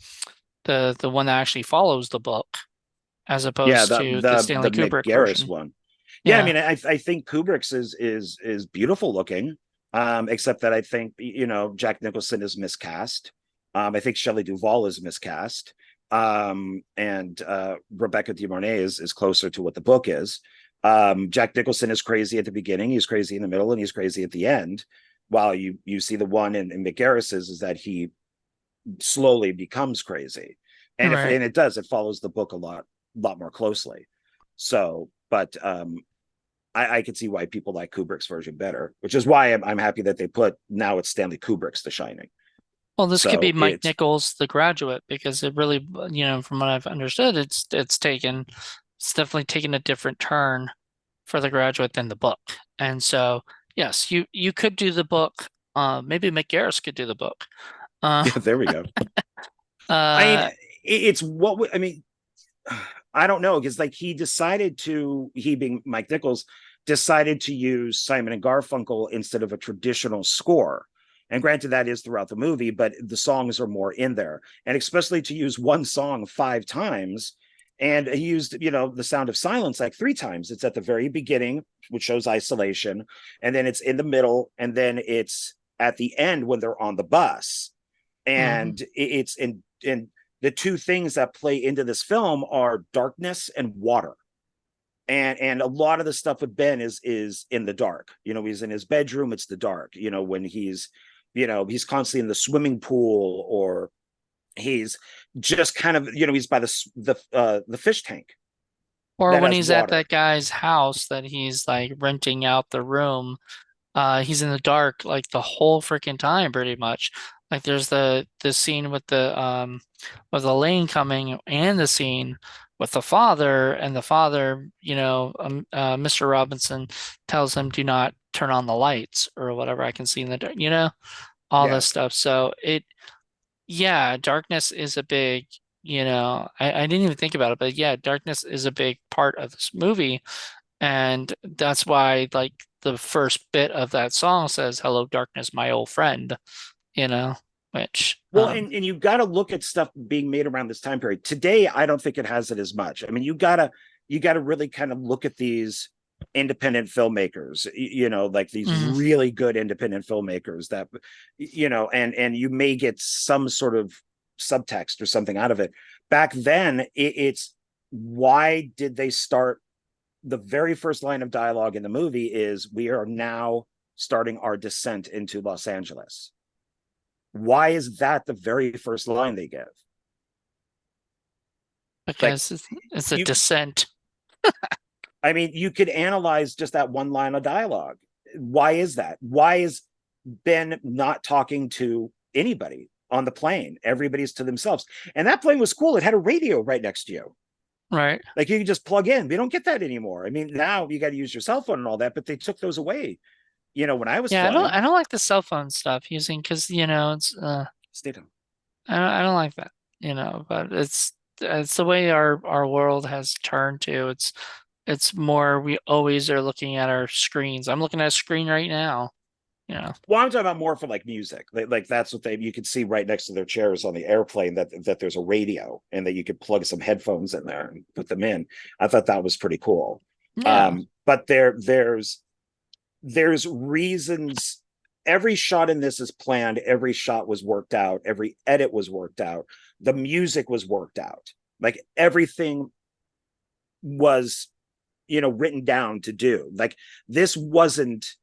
one that actually follows the book as Yeah, opposed the to the the Stanley the Kubrick Mick Garris version. one. Yeah, I Yeah, mean, I think Kubrick's is beautiful looking, except that I think Jack Nicholson is miscast. I think Shelley Duvall is miscast, and Rebecca De Mornay is closer to what the book is. Jack Nicholson is crazy at the beginning, he's crazy in the middle, and he's crazy at the end. While you see the one in Mick Garris is that he slowly becomes crazy, and if right. and it does, it follows the book a lot more closely. So, but I could see why people like Kubrick's version better, which is why I'm happy that they put now it's Stanley Kubrick's The Shining. Well, this could be So Mike it's Nichols, The Graduate, because it really, from what I've understood, it's definitely taken a different turn for The Graduate than the book. And so, yes, you could do the book. Maybe Mick Garris could do the book. Uh, yeah, there we go. I mean, uh, it's what I mean. I don't know because like he being Mike Nichols decided to use Simon and Garfunkel instead of a traditional score. And granted, that is throughout the movie, but the songs are more in there. And especially to use one song 5 times. And he used, the sound of silence like 3 times. It's at the very beginning, which shows isolation, and then it's in the middle, and then it's at the end when they're on the bus. mhm. And it's in the two things that play into this film are darkness and water. And a lot of the stuff with Ben is in the dark. He's in his bedroom, it's the dark. When he's constantly in the swimming pool, or he's just kind of, he's by the fish tank Or that when has he's at water. that guy's house that he's like renting out the room. He's in the dark like the whole freaking time, pretty much. Like there's the scene with Elaine coming, and the scene with the father, and the father, Mr. Robinson tells him, "Do not turn on the lights," or whatever. I can see in the dark, all this Yes. stuff. So yeah, darkness is a big, I didn't even think about it, but yeah, darkness is a big part of this movie. And that's why, like, the first bit of that song says, "Hello, darkness, my old friend," you know, which, Well, and you've got to look at stuff being made around this time period. Today, I don't think it has it as much. I mean, you gotta really kind of look at these independent filmmakers, like these mm, really good independent filmmakers that, and you may get some sort of subtext or something out of it. Back then, it's why did they start? The very first line of dialogue in the movie is, "We are now starting our descent into Los Angeles." Why is that the very first line they give? Like, because it's a you descent. I mean, you could analyze just that one line of dialogue. Why is that? Why is Ben not talking to anybody on the plane? Everybody's to themselves. And that plane was cool. It had a radio right next to you. Right. Like, you can just plug in. We don't get that anymore. I mean, now you got to use your cell phone and all that, but they took those away, when I was Yeah, flying. I don't like the cell phone stuff using, because it's Stay down. I don't like that, but it's the way our world has turned to. It's more, we always are looking at our screens. I'm looking at a screen right now, you know. Well, I'm talking about more for like music. Like that's what you could see right next to their chairs on the airplane, that there's a radio and that you could plug some headphones in there and put them in. I thought that was pretty cool. Yeah. But there's reasons. Every shot in this is planned. Every shot was worked out. Every edit was worked out. The music was worked out. Like everything was, written down to do. Like this wasn't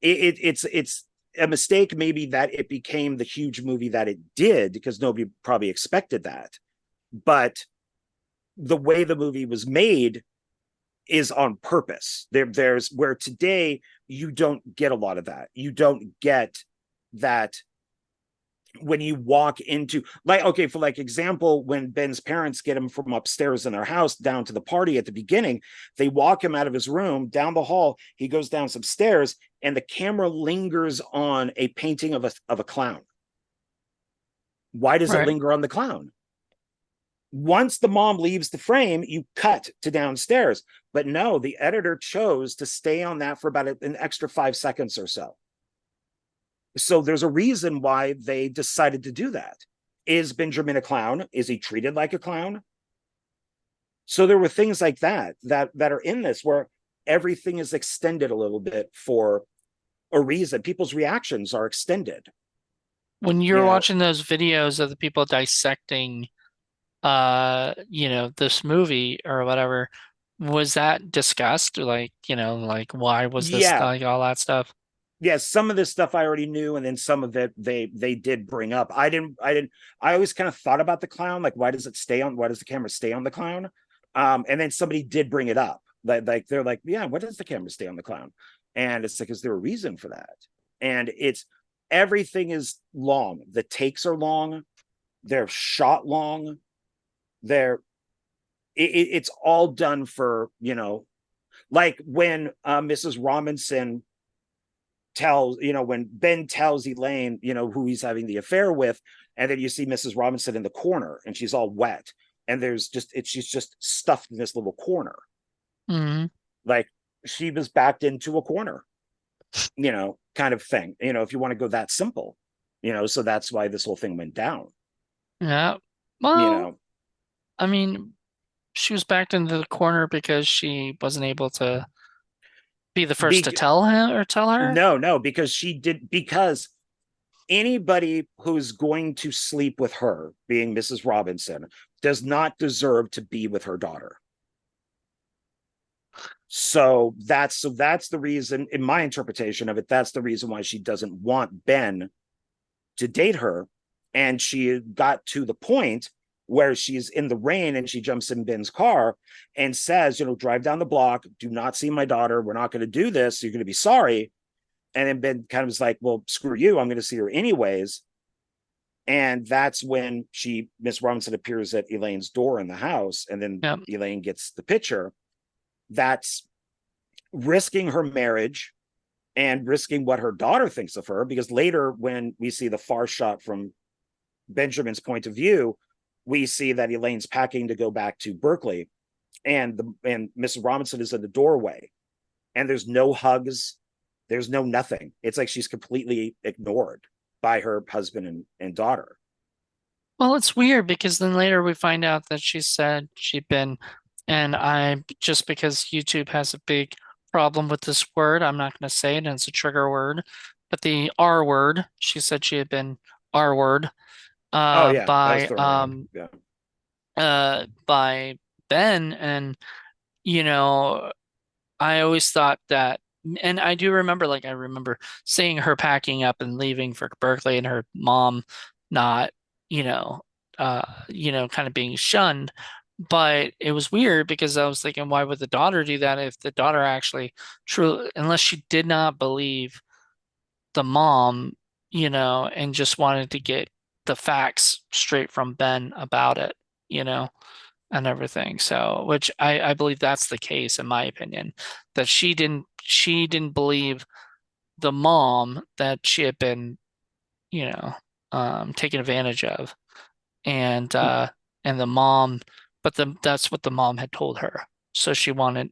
it's a mistake maybe that it became the huge movie that it did, because nobody probably expected that. But the way the movie was made is on purpose. There's where today you don't get a lot of that. You don't get that when you walk into, like, okay, for like example, when Ben's parents get him from upstairs in their house down to the party at the beginning, they walk him out of his room down the hall, he goes down some stairs, and the camera lingers on a painting of a clown. Why does it Right. linger on the clown? Once the mom leaves the frame, you cut to downstairs. But no, the editor chose to stay on that for about an extra 5 seconds or so. So there's a reason why they decided to do that. Is Benjamin a clown? Is he treated like a clown? So there were things like that are in this where everything is extended a little bit for a reason. People's reactions are extended. When You you're know, watching those videos of the people dissecting this movie or whatever, was that discussed? Like, like why was this yeah, like all that stuff? yeah. Some of this stuff I already knew, and then some of it they did bring up. I didn't. I always kind of thought about the clown, like why does it stay on? Why does the camera stay on the clown? And then somebody did bring it up. Like they're like, yeah, why does the camera stay on the clown? And it's like, is there a reason for that? And it's everything is long. The takes are long. They're shot long. They're it's all done for like when Mrs. Robinson tells when Ben tells Elaine who he's having the affair with, and then you see Mrs. Robinson in the corner and she's all wet, and she's just stuffed in this little corner, Hmm. like she was backed into a corner, kind of thing, if you want to go that simple, so that's why this whole thing went down, Yeah. you Well, know I mean, she was backed into the corner because she wasn't able to be the first to be tell him or tell her. no, because anybody who's going to sleep with her, being Mrs. Robinson, does not deserve to be with her daughter. So that's the reason, in my interpretation of it, that's the reason why she doesn't want Ben to date her. And she got to the point where she's in the rain and she jumps in Ben's car and says, drive down the block, do not see my daughter. We're not going to do this. You're going to be sorry. And then Ben kind of was like, well, screw you. I'm going to see her anyways. And that's when Miss Robinson appears at Elaine's door in the house. And then Yep. Elaine gets the picture. That's risking her marriage and risking what her daughter thinks of her. Because later, when we see the far shot from Benjamin's point of view, we see that Elaine's packing to go back to Berkeley. And Mrs. Robinson is in the doorway. And there's no hugs. There's no nothing. It's like she's completely ignored by her husband and daughter. Well, it's weird because then later we find out that she said she'd been, and I just because YouTube has a big problem with this word, I'm not going to say it, and it's a trigger word, but the R word, she said she had been R word, Oh uh, yeah, that was by thrown around. um, Yeah. by Ben, and you know, I always thought that, and I do remember, like, I remember seeing her packing up and leaving for Berkeley and her mom not, you know, kind of being shunned. But it was weird because I was thinking, why would the daughter do that if the daughter actually truly, unless she did not believe the mom, and just wanted to get the facts straight from Ben about it, you know? And everything. So, which I believe that's the case in my opinion, that she didn't believe the mom that she had been, you know, taken advantage of. And and the mom, but that's what the mom had told her. So she wanted,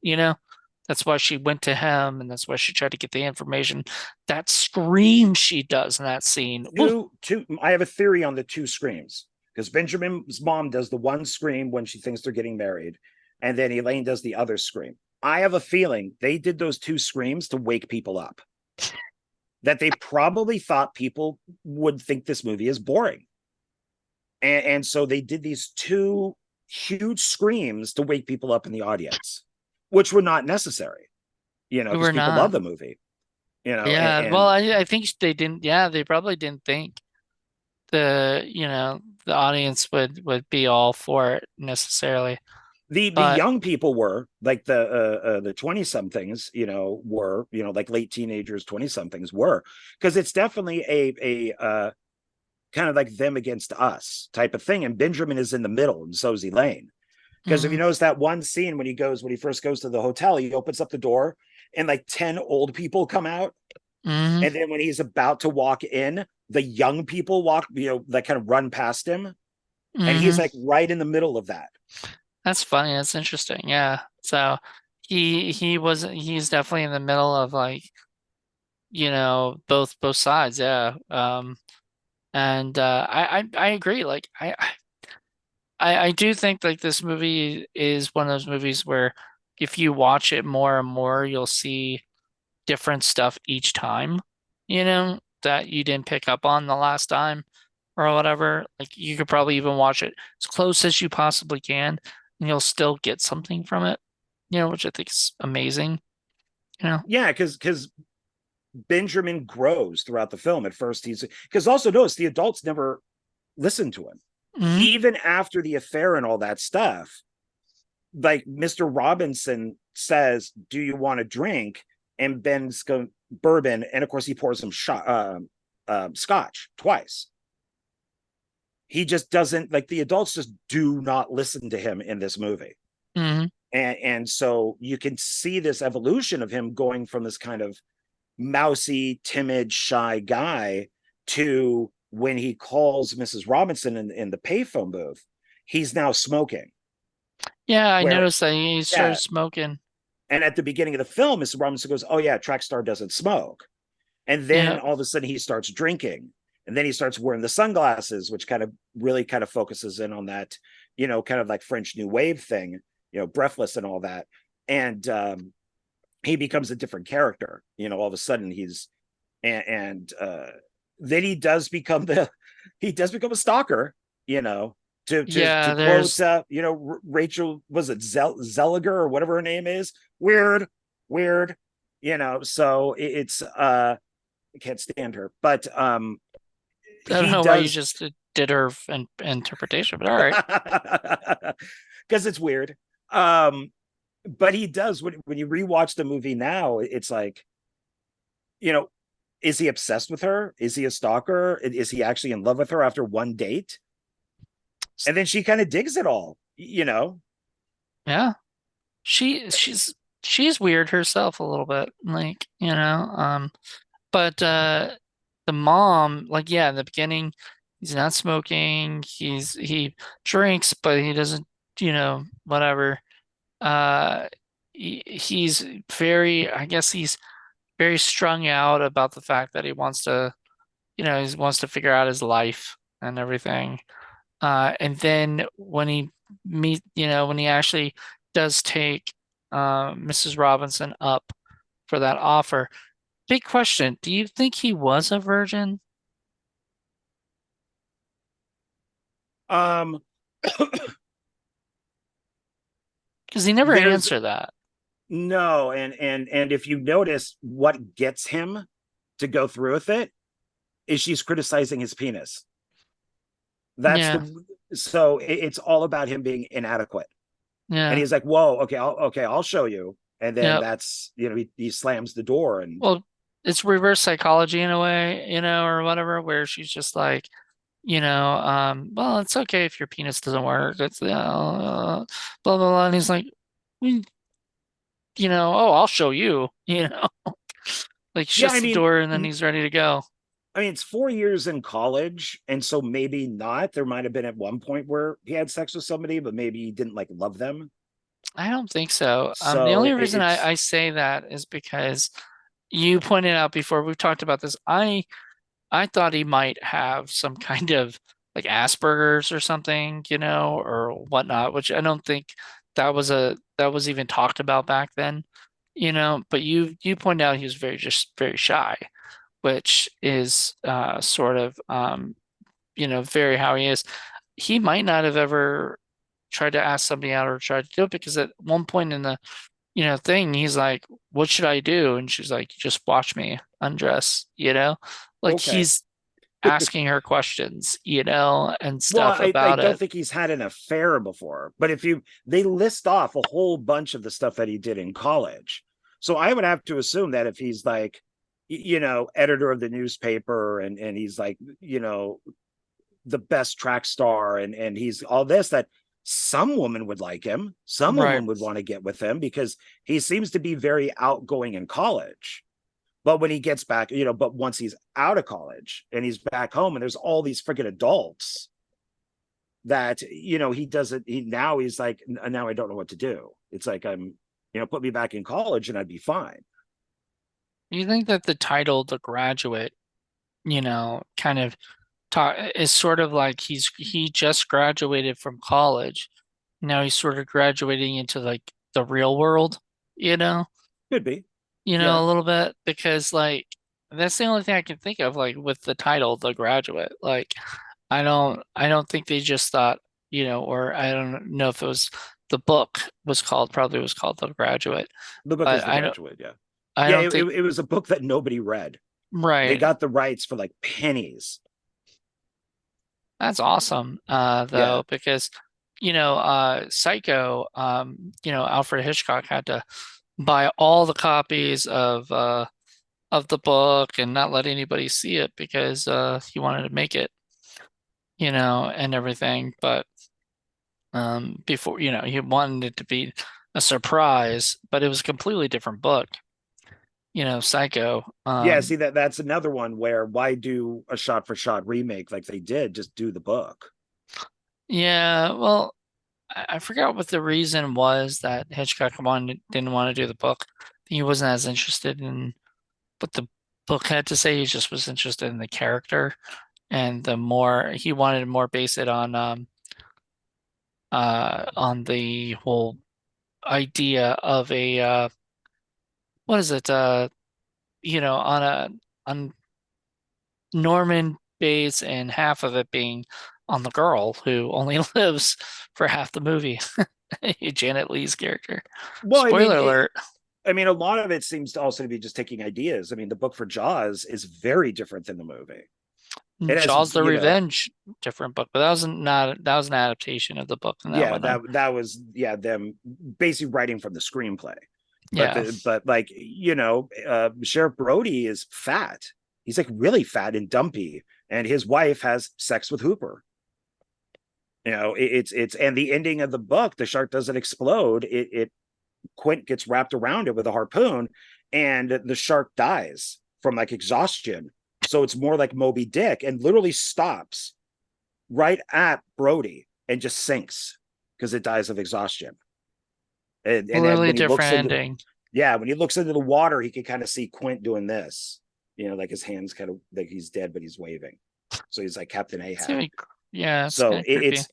that's why she went to him and that's why she tried to get the information. That scream she does in that scene. Woo, Two. I have a theory on the two screams because Benjamin's mom does the one scream when she thinks they're getting married, and then Elaine does the other scream. I have a feeling they did those two screams to wake people up. That they probably thought people would think this movie is boring, and so they did these two huge screams to wake people up in the audience, which were not necessary, we because were people love not. the movie, Yeah, well, and I think they didn't. Yeah, they probably didn't think the audience would be all for it necessarily. the But young people were like the 20 somethings, were, like late teenagers, 20 somethings were, because it's definitely a kind of like them against us type of thing. And Benjamin is in the middle, and so's Elaine. Because if you mm, notice that one scene when he first goes to the hotel, he opens up the door and like 10 old people come out. mm, And then when he's about to walk in, the young people walk, that kind of run past him. And he's mm, like right in the middle of that. that's funny. That's interesting. Yeah. So he's definitely in the middle of like both sides, yeah. And I agree. Like I do think like this movie is one of those movies where if you watch it more and more, you'll see different stuff each time, that you didn't pick up on the last time or whatever. Like you could probably even watch it as close as you possibly can, and you'll still get something from it, which I think is amazing, you know. Yeah, because Benjamin grows throughout the film. At first, he's because also notice the adults never listen to him, Hmm. even after the affair and all that stuff. Like Mr. Robinson says, "Do you want a drink?" And Ben's going bourbon, and of course he pours him scotch twice. He just doesn't like the adults just do not listen to him in this movie. Hmm. And so you can see this evolution of him going from this kind of mousy, timid, shy guy to when he calls Mrs. Robinson in the payphone booth, he's now smoking. Yeah, I Where, noticed that he started yeah. smoking. And at the beginning of the film, Mrs. Robinson goes, "Oh, yeah, track star doesn't smoke." And then Yeah, all of a sudden he starts drinking. And then he starts wearing the sunglasses, which kind of really kind of focuses in on that, kind of like French New Wave thing, breathless and all that. And he becomes a different character. All of a sudden and then he does become a stalker. To yeah, quote, there's Rachel, was it Zelliger or whatever her name is? Weird, weird. So it's I can't stand her, but I don't he know why you does just did her interpretation, but all right. because it's weird. Um, but he does when you rewatch the movie now, it's like, you know, is he obsessed with her? Is he a stalker? Is he actually in love with her after one date? And then she kind of digs it all. Yeah. She's weird herself a little bit, like, but the mom, like, yeah, in the beginning, he's not smoking, he drinks, but he doesn't, whatever. Uh he's very, I guess he's very strung out about the fact that he wants to figure out his life and everything. And then when he actually does take Mrs. Robinson up for that offer, big question, do you think he was a virgin? um Because he never there's answered that. no, and if you notice what gets him to go through with it is she's criticizing his penis. That's Yeah, the so it's all about him being inadequate. And yeah, he's like, "Whoa, okay, I'll show you." And then yeah. that's he slams the door and Well, it's reverse psychology in a way, or whatever, where she's just like, well, it's okay if your penis doesn't work. It's blah blah blah. And he's like, "We- oh, I'll show you, like yeah, shuts the door and then mm, he's ready to go. it's 4 years in college, and so maybe not. There might have been at one point where he had sex with somebody, but maybe he didn't like love them. I don't think so. The So only reason I it's say that is because you pointed out before we've talked about this. I thought he might have some kind of like Asperger's or something, or whatnot, which I don't think that was even talked about back then, But you pointed out he was just very shy, which is sort of very how he is. He might not have ever tried to ask somebody out or tried to do it because at one point in the thing, he's like, "What should I do?" And she's like, "Just watch me undress," like okay. he's asking her questions, and Well, stuff I about don't it. think he's had an affair before, but if you they list off a whole bunch of the stuff that he did in college. So I would have to assume that if he's like, editor of the newspaper and he's like, the best track star and he's all this, that some woman would like him, some Right. woman would want to get with him because he seems to be very outgoing in college. But when he gets back, but once he's out of college and he's back home and there's all these freaking adults that he doesn't he's like, now I don't know what to do. It's like, I'm put me back in college and I'd be fine. You think that the title The Graduate, kind of talk is sort of like he just graduated from college. Now he's sort of graduating into like the real world, you know? Could be. Yeah. A little bit because like that's the only thing I can think of like with the title The Graduate. Like I don't think they just thought, or I don't know if it was the book was called probably was called The Graduate, The book but is The Graduate. Yeah. I Yeah. don't think It was a book that nobody read. They right. got the rights for like pennies. That's awesome, Yeah. though, because Psycho, Alfred Hitchcock had to buy all the copies of the book and not let anybody see it because he wanted to make it, and everything. But before, he wanted it to be a surprise, but it was a completely different book, Psycho. Yeah. See, that's another one where why do a shot for shot remake like they did? Just do the book. Yeah, well, I forgot what the reason was that Hitchcock didn't want to do the book. He wasn't as interested in what the book had to say. He just was interested in the character, and the more he wanted to more base it on the whole idea of a what is it on on Norman base and half of it being on the girl who only lives for half the movie. Janet Leigh's character. Well, Spoiler alert. I mean, a lot of it seems to also to be just taking ideas. I mean, the book for Jaws is very different than the movie. It has, Jaws the Revenge, different book, but that was an adaptation of the book in that yeah, one. that was them basically writing from the screenplay. Yeah. But like Sheriff Brody is fat. He's like really fat and dumpy, and his wife has sex with Hooper. It's and the ending of the book, the shark doesn't explode. It Quint gets wrapped around it with a harpoon, and the shark dies from like exhaustion. So it's more like Moby Dick, and literally stops right at Brody and just sinks because it dies of exhaustion. And then Completely when he looks different into ending. when he looks into the water, he can kind of see Quint doing this. Like his hands kind of like he's dead, but he's waving. So he's like Captain It's Ahab. gonna be, yeah, it's So kind of creepy. it's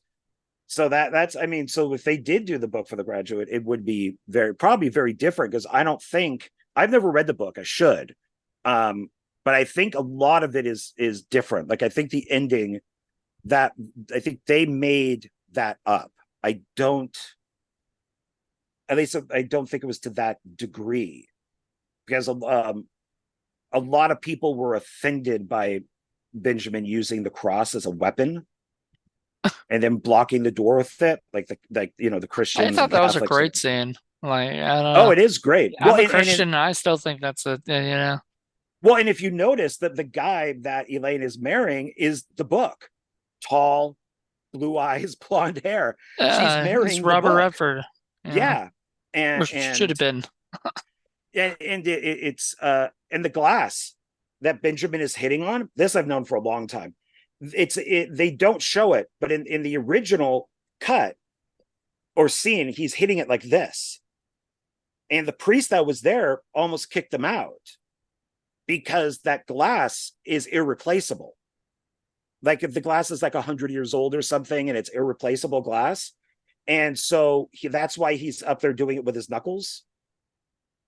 so that's I mean, so if they did do the book for The Graduate, it would be probably very different because I don't think I've never read the book. I should. But I think a lot of it is different. Like I think the ending that I think they made that up. I don't at least I don't think it was to that degree because a lot of people were offended by Benjamin using the cross as a weapon and then blocking the door with it, the I Christians thought and that was a Catholics. great scene. Like, I don't Oh, know. it is great. Well, I'm a Christian and I still think that's and if you notice that the guy that Elaine is marrying is the book, tall, blue eyes, blonde hair. She's it's marrying the Robert book. Redford. Yeah. Yeah, Or and should have been. it's and the glass that Benjamin is hitting on. This I've known for a long time. They don't show it, but in the original cut or scene, he's hitting it like this, and the priest that was there almost kicked them out because that glass is irreplaceable. Like if the glass is like 100 years old or something, and it's irreplaceable glass, and so that's why he's up there doing it with his knuckles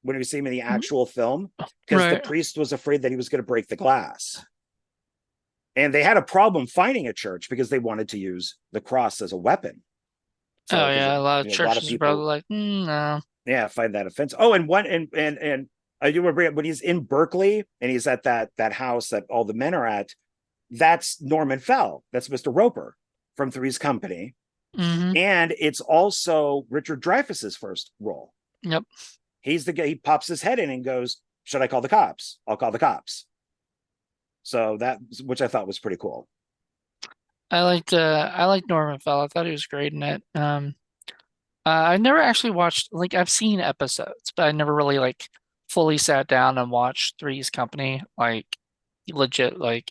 when we see him in the actual film, because the Right. priest was afraid that he was going to break the glass. And they had a problem finding a church because they wanted to use the cross as a weapon. So Oh because yeah, a lot of a lot of churches are probably people, like, no. yeah, find that offensive. Oh, and one and I do remember when he's in Berkeley and he's at that house that all the men are at. That's Norman Fell. That's Mr. Roper from Three's Company, Hmm. and it's also Richard Dreyfuss's first role. Yep. He's the guy. He pops his head in and goes, "Should I call the cops? I'll call the cops." So that, which I thought was pretty cool. I liked Norman Fell. I thought he was great in it. I never actually watched like I've seen episodes, but I never really like fully sat down and watched Three's Company like legit like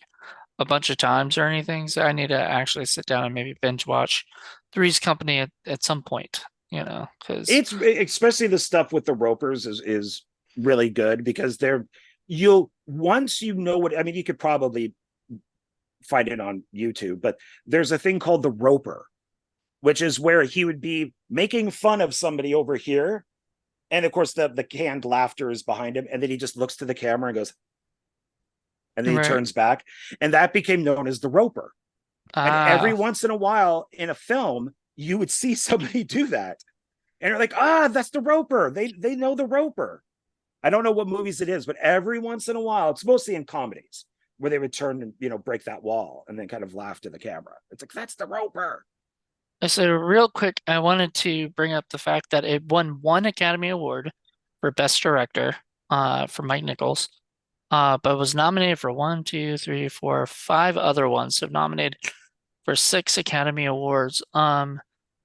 a bunch of times or anything. So I need to actually sit down and maybe binge watch Three's Company at some point, because It's especially the stuff with the Ropers is really good because they're you'll once you know what I mean, you could probably find it on YouTube, but there's a thing called the roper, which is where he would be making fun of somebody over here. And of course, the canned laughter is behind him. And then he just looks to the camera and goes, and then he Right. turns back. And that became known as the roper. And every Ah, once in a while in a film, you would see somebody do that. And you're like, ah, that's the roper. They know the roper. I don't know what movies it is, but every once in a while, it's mostly in comedies where they would turn and break that wall and then kind of laugh to the camera. It's like, that's the roper. so real quick, I wanted to bring up the fact that it won one Academy Award for Best Director, for Mike Nichols, but was nominated for one, two, three, four, five other ones. So nominated for six Academy Awards.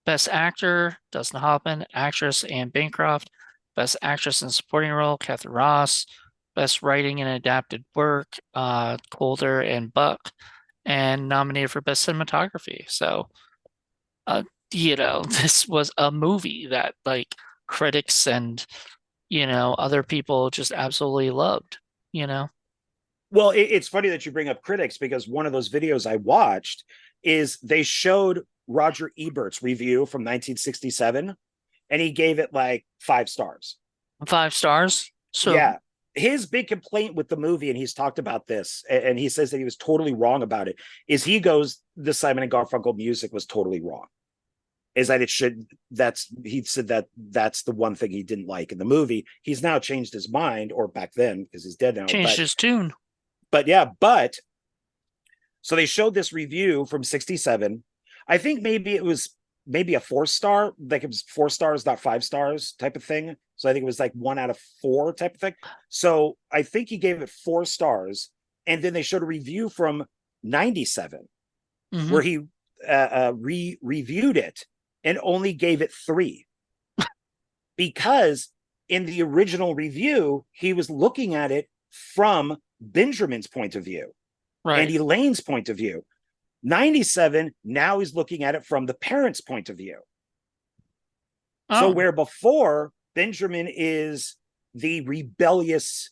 Best Actor, Dustin Hoffman; Actress, Anne Bancroft; Best Actress in Supporting Role, Katharine Ross; Best Writing in Adapted Work, Colder and Buck; and nominated for Best Cinematography. So, uh, this was a movie that like critics and other people just absolutely loved. You know, Well, it's funny that you bring up critics because one of those videos I watched is they showed Roger Ebert's review from 1967 and he gave it like 5 stars. 5 stars. So Yeah. His big complaint with the movie, and he's talked about this, and he says that he was totally wrong about it, is he goes, the Simon and Garfunkel music was totally wrong. Is that it should, he said that that's the one thing he didn't like in the movie. He's now changed his mind, or back then, because he's dead now. changed his tune. But yeah, but so they showed this review from 67. I think maybe it was maybe a 4 star, like it was 4 stars, not 5 stars type of thing. So I think it was like 1 out of 4 type of thing. So I think he gave it 4 stars. And then they showed a review from 97 Hmm. where he reviewed it and only gave it 3 because in the original review, he was looking at it from Benjamin's point of view and Right. Elaine's point of view. 97, now he's looking at it from the parents' point of view. So, Oh, where before Benjamin is the rebellious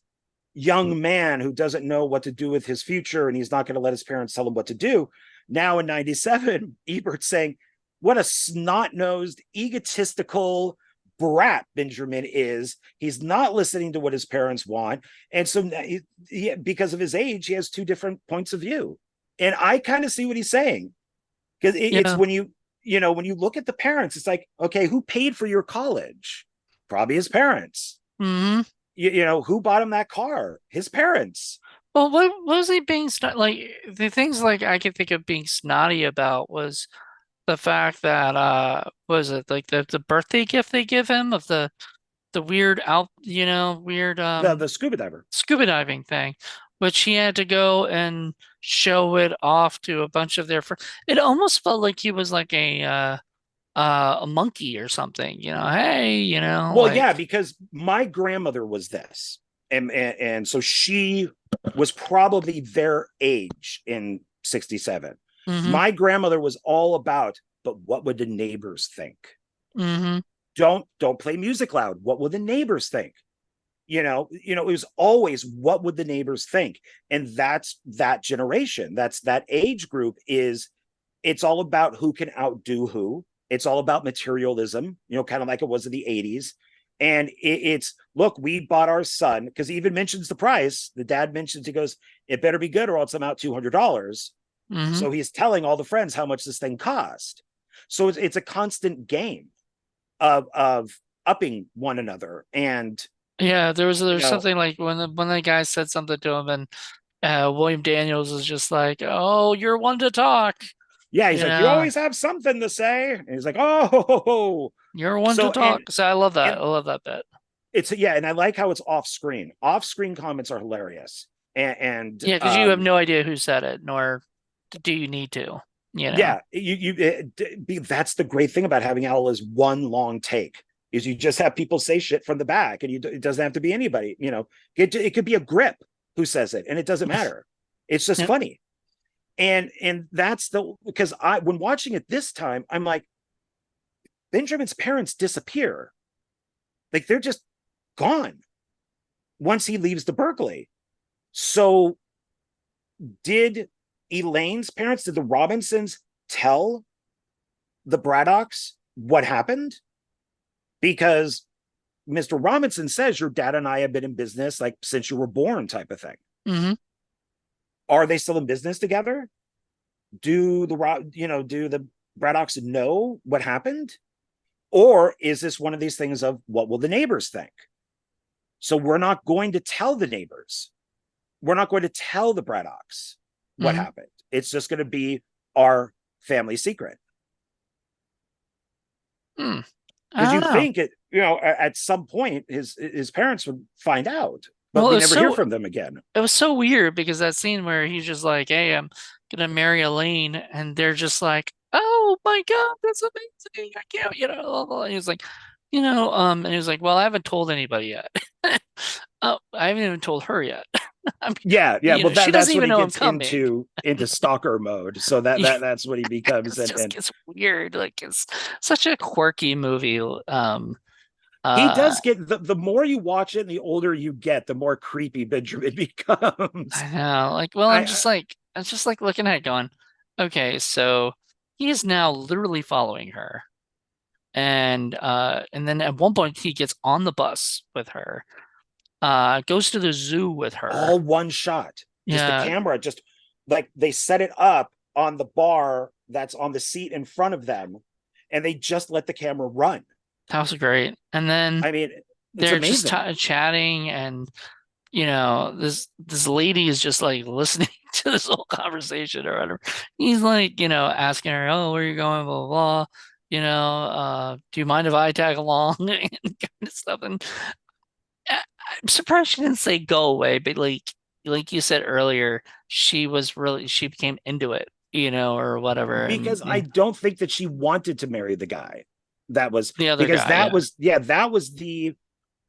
young man who doesn't know what to do with his future and he's not going to let his parents tell him what to do. Now in 97, Ebert's saying, what a snot nosed, egotistical brat Benjamin is. He's not listening to what his parents want. And so, because of his age, he has 2 different points of view. And I kind of see what he's saying because it's yeah. when when you look at the parents, it's like, okay, who paid for your college? Probably his parents. Hmm. Who bought him that car? His parents. Well, what was he being like? The things like I could think of being snotty about was the fact that was it like the birthday gift they give him of the weird weird The scuba diver. scuba diving thing, which he had to go and show it off to a bunch of their friends. It almost felt like he was like a monkey or something, hey, Well, like. yeah, because my grandmother was this, and so she was probably their age in 67. Hmm. My grandmother was all about, but what would the neighbors think? Hmm. Don't play music loud. What will the neighbors think? It was always what would the neighbors think? And that's that generation. That's that age group is it's all about who can outdo who. It's all about materialism, kind of like it was in the 80s. And it's look, we bought our son because he even mentions the price. The dad mentions, he goes, it better be good or else I'm out $200. Hmm. So he's telling all the friends how much this thing cost. So it's a constant game of upping one another. And, Yeah, you there's know, something like when the guy said something to him, and William Daniels was just like, "Oh, you're one to talk," yeah, he's you like, you know, always have something to say. And he's like, oh, "You're one to so talk." So I love that. and I love that bit. it's yeah, and I like how it's off screen. Off screen comments are hilarious, Yeah, because you have no idea who said it, nor do you need to, you know. yeah, that's the great thing about having Owl is one long take. Is you just have people say shit from the back, and it doesn't have to be anybody. It could be a grip who says it, and it doesn't matter. It's just Yeah. funny, and that's the because when watching it this time, I'm like, Benjamin's parents disappear, like they're just gone once he leaves the Berkeley. So did Elaine's parents, did the Robinsons tell the Braddocks what happened? Because Mr. Robinson says your dad and I have been in business like since you were born, type of thing. Hmm. Are they still in business together? Do do the Braddocks know what happened? Or is this one of these things of what will the neighbors think? So we're not going to tell the neighbors. We're not going to tell the Braddocks what Hmm. happened. It's just going to be our family secret. Hmm. I Because you don't know. think at some point his parents would find out, but Well, we never hear from them again. it was so weird because that scene where he's just like, "Hey, I'm gonna marry Elaine," and they're just like, "Oh my God, that's amazing! I can't," blah, blah. And he was like, and he was like, "Well, I haven't told anybody yet. Oh, I haven't even told her yet. I mean, Yeah. Well, she doesn't that's when even he know I'm gets coming." into stalker mode. So that's what he becomes. It just And gets weird. Like it's such a quirky movie. he Uh, does get the more you watch it, and the older you get, the more creepy Benjamin becomes. I know. Like, well, I I'm just like looking at it going, okay, so he is now literally following her. And then at one point he gets on the bus with her, goes to the zoo with her. all one shot. Just the Yeah, camera, just like they set it up on the bar that's on the seat in front of them, and they just let the camera run. that was great. And then I mean, it's they're just amazing. chatting, and this lady is just like listening to this whole conversation or whatever. He's like, asking her, "Oh, where are you going?" Blah blah blah. Do you mind if I tag along and kind of stuff? And I'm surprised she didn't say go away, but like you said earlier, she became into it, or whatever. And Because I don't think that she wanted to marry the guy. That was the other because guy, that yeah. was that was the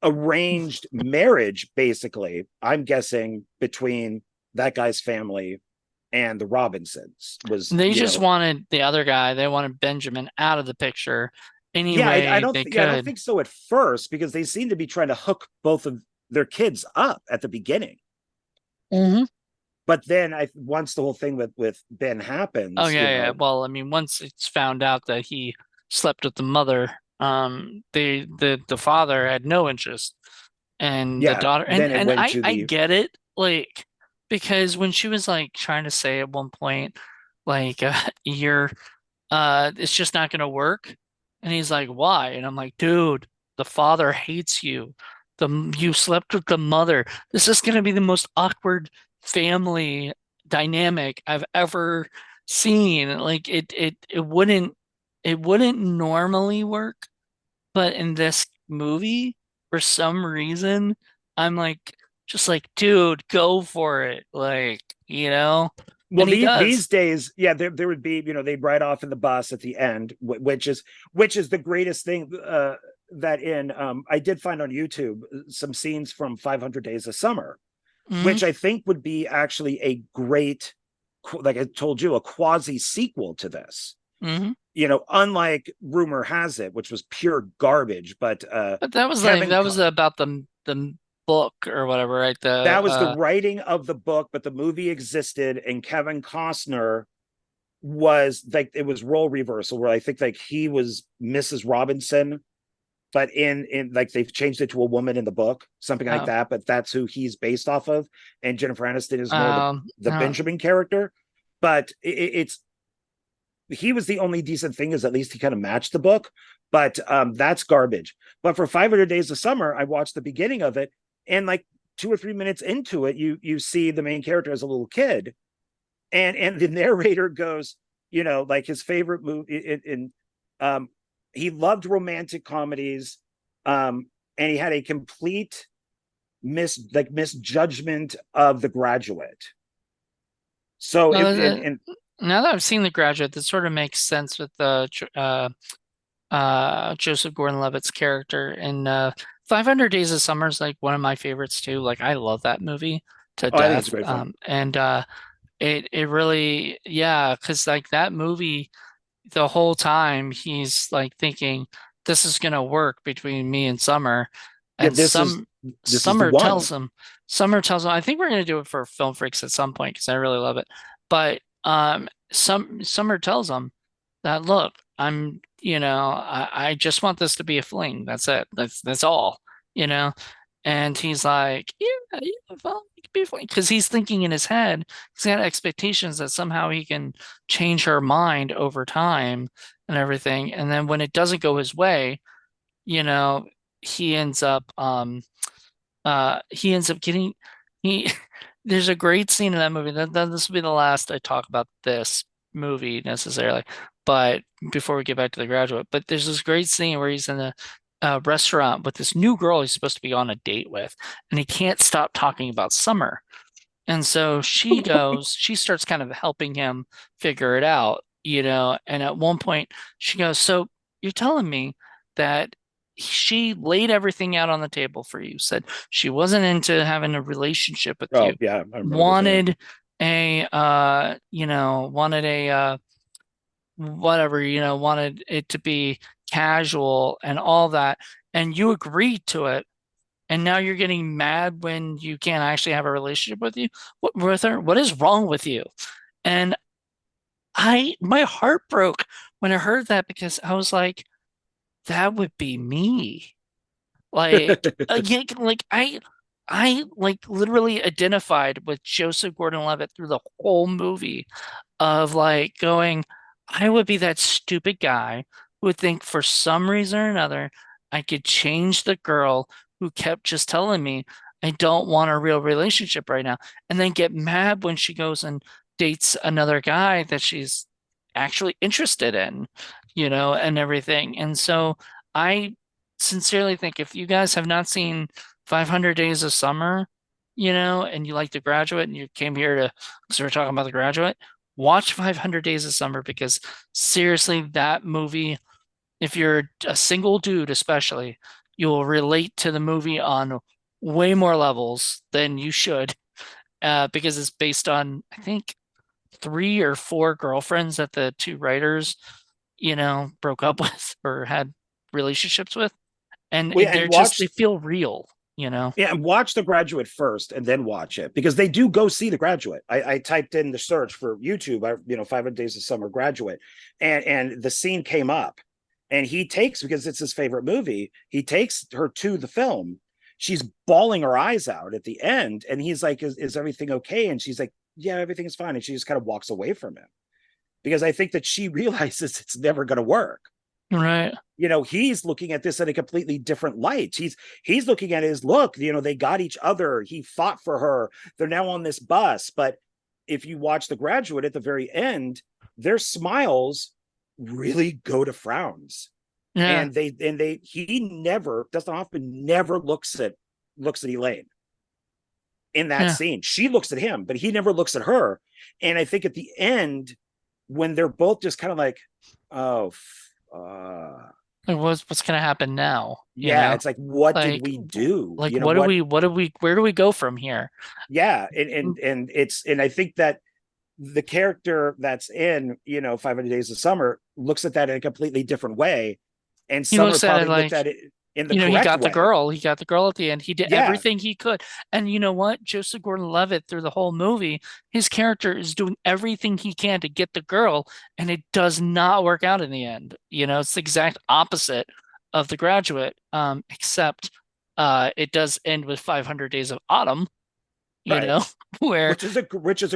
arranged marriage, basically. I'm guessing between that guy's family and the Robinsons was, They just wanted the other guy. They wanted Benjamin out of the picture any yeah, way they I don't could. think so at first, because they seem to be trying to hook both of their kids up at the beginning. Hmm. But then once the whole thing with Ben Oh happens, yeah, yeah. Well, I mean, once it's found out that he slept with the mother, the father had no interest, and the yeah, daughter, then it and went I to I the get it, like because when she was like trying to say at one point, like you're it's just not gonna work, and he's like, why? And I'm like, dude, the father hates you. You slept with the mother. This is gonna be the most awkward family dynamic I've ever seen. Like it wouldn't normally work, but in this movie, for some reason, I'm like just like, dude, go for it. Like, well, and he does. these days, yeah, there would be, they ride off in the bus at the end, which is the greatest thing. That in I did find on YouTube some scenes from 500 Days of Summer, Hmm. which I think would be actually a great, like I told you, a quasi sequel to this. Hmm. Unlike Rumor Has It, which was pure garbage, but But that was like Kevin, that was about the book or whatever, right? The that was the writing of the book, but the movie existed, and Kevin Costner was like, it was role reversal, where I think like he was Mrs. Robinson, but in like they've changed it to a woman in the book, something like uh, that. But that's who he's based off of, and Jennifer Aniston is more the uh, Benjamin character. But it's he was the only decent thing, is at least he kind of matched the book. But that's garbage. But for 500 Days of Summer, I watched the beginning of it, and like 2 or 3 minutes into it, you see the main character as a little kid, and the narrator goes, like his favorite movie in um he loved romantic comedies, and he had a complete misjudgment of The Graduate. So well, and now that I've seen The Graduate, this sort of makes sense with the Joseph Gordon-Levitt's character. And 500 Days of Summer is like one of my favorites too. Like I love that movie to oh, I think it's a death. great film. And it really, yeah, because like that movie, the whole time he's like thinking this is gonna work between me and Summer. Yeah, And this is the one. Summer tells him, I think we're going to do it for Film Freaks at some point because I really love it. But Summer tells him that, look, I just want this to be a fling. That's it. That's all, you know. And he's like, yeah, well, it could be a fling because he's thinking in his head, he's got expectations that somehow he can change her mind over time and everything. And then when it doesn't go his way, you know, he ends up getting he there's a great scene in that movie. That this will be the last I talk about this movie necessarily. But before we get back to The Graduate, but there's this great scene where he's in a restaurant with this new girl he's supposed to be on a date with, and he can't stop talking about Summer. And so she starts kind of helping him figure it out, and at one point she goes, "So you're telling me that she laid everything out on the table for you, said she wasn't into having a relationship with Oh you, yeah, I remember this. wanted wanted a whatever, wanted it to be casual and all that, and you agreed to it, and now you're getting mad when you can't actually have a relationship with her. What is wrong with you?" And my heart broke when I heard that because I was like, that would be me. Like, yeah, like I like literally identified with Joseph Gordon-Levitt through the whole movie of like going, I would be that stupid guy who would think for some reason or another I could change the girl who kept just telling me I don't want a real relationship right now, and then get mad when she goes and dates another guy that she's actually interested in, and everything. And so I sincerely think if you guys have not seen 500 Days of Summer, and you like The Graduate and you came here to, because we're talking about The Graduate, watch 500 Days of Summer because seriously, that movie, if you're a single dude especially, you will relate to the movie on way more levels than you should, because it's based on, I think, three or four girlfriends that the two writers, broke up with or had relationships with. And Well, they're and just, they watch feel real. Yeah, and watch The Graduate first, and then watch it because they do go see The Graduate. I typed in the search for YouTube, 500 Days of Summer Graduate, and the scene came up, and he takes because it's his favorite movie. He takes her to the film. She's bawling her eyes out at the end, and he's like, "Is everything okay?" And she's like, "Yeah, everything's fine." And she just kind of walks away from him because I think that she realizes it's never going to work. Right. He's looking at this in a completely different light. He's looking at it as, look, they got each other, he fought for her, they're now on this bus. But if you watch The Graduate at the very end, their smiles really go to frowns. Yeah. And he never, Dustin Hoffman never looks at Elaine in that Yeah. scene. She looks at him, but he never looks at her. And I think at the end, when they're both just kind of like, oh, Like what's gonna happen now? yeah, it's like, what did Like we do? like where do we go from here? Yeah, and I think that the character that's in 500 Days of Summer looks at that in a completely different way, and He Summer looks at it probably looked like, at it in the he correct got the way. girl. He got the girl at the end. He did Yeah, everything he could. And you know what? Joseph Gordon-Levitt through the whole movie, his character is doing everything he can to get the girl, and it does not work out in the end. It's the exact opposite of The Graduate, except it does end with 500 Days of Autumn, you right. know, where Which is a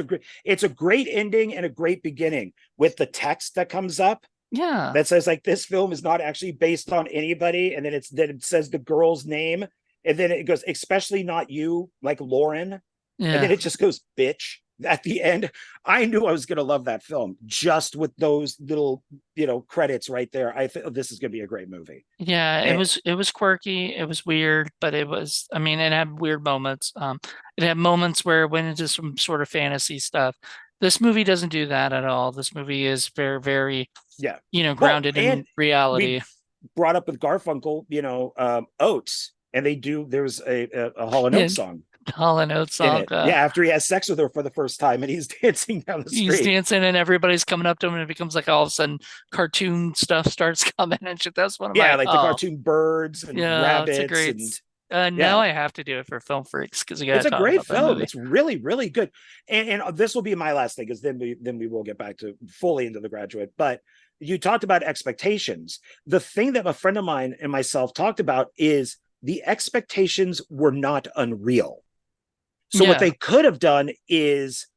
great, it's a great ending and a great beginning with the text that comes up yeah, that says like this film is not actually based on anybody, and then it says the girl's name, and then it goes, especially not you, like Lauren, and then yeah. it just goes bitch at the end. I knew I was going to love that film just with those little credits right there. I think this is going to be a great movie. Yeah, it And was it was quirky, it was weird, but I mean, it had weird moments. It had moments where it went into some sort of fantasy stuff. This movie doesn't do that at all. This movie is very, very, yeah, well, grounded and in we reality. brought up with Garfunkel, Oates, and there's a Hall and Oates And song Hall and Oates in song, it. Yeah, after he has sex with her for the first time, and he's dancing down the he's street. dancing and everybody's coming up to him and it becomes like all of a sudden cartoon stuff starts coming and shit. That's one of Yeah, my, like the oh, cartoon birds and yeah, it's a rabbits great, and No, Yeah, I have to do it for Film Freaks because we got it's to a talk great about that film. movie. It's really, really good. And this will be my last thing, because then we will get back to fully into The Graduate. But you talked about expectations. The thing that a friend of mine and myself talked about is the expectations were not unreal. So what Yeah, they could have done is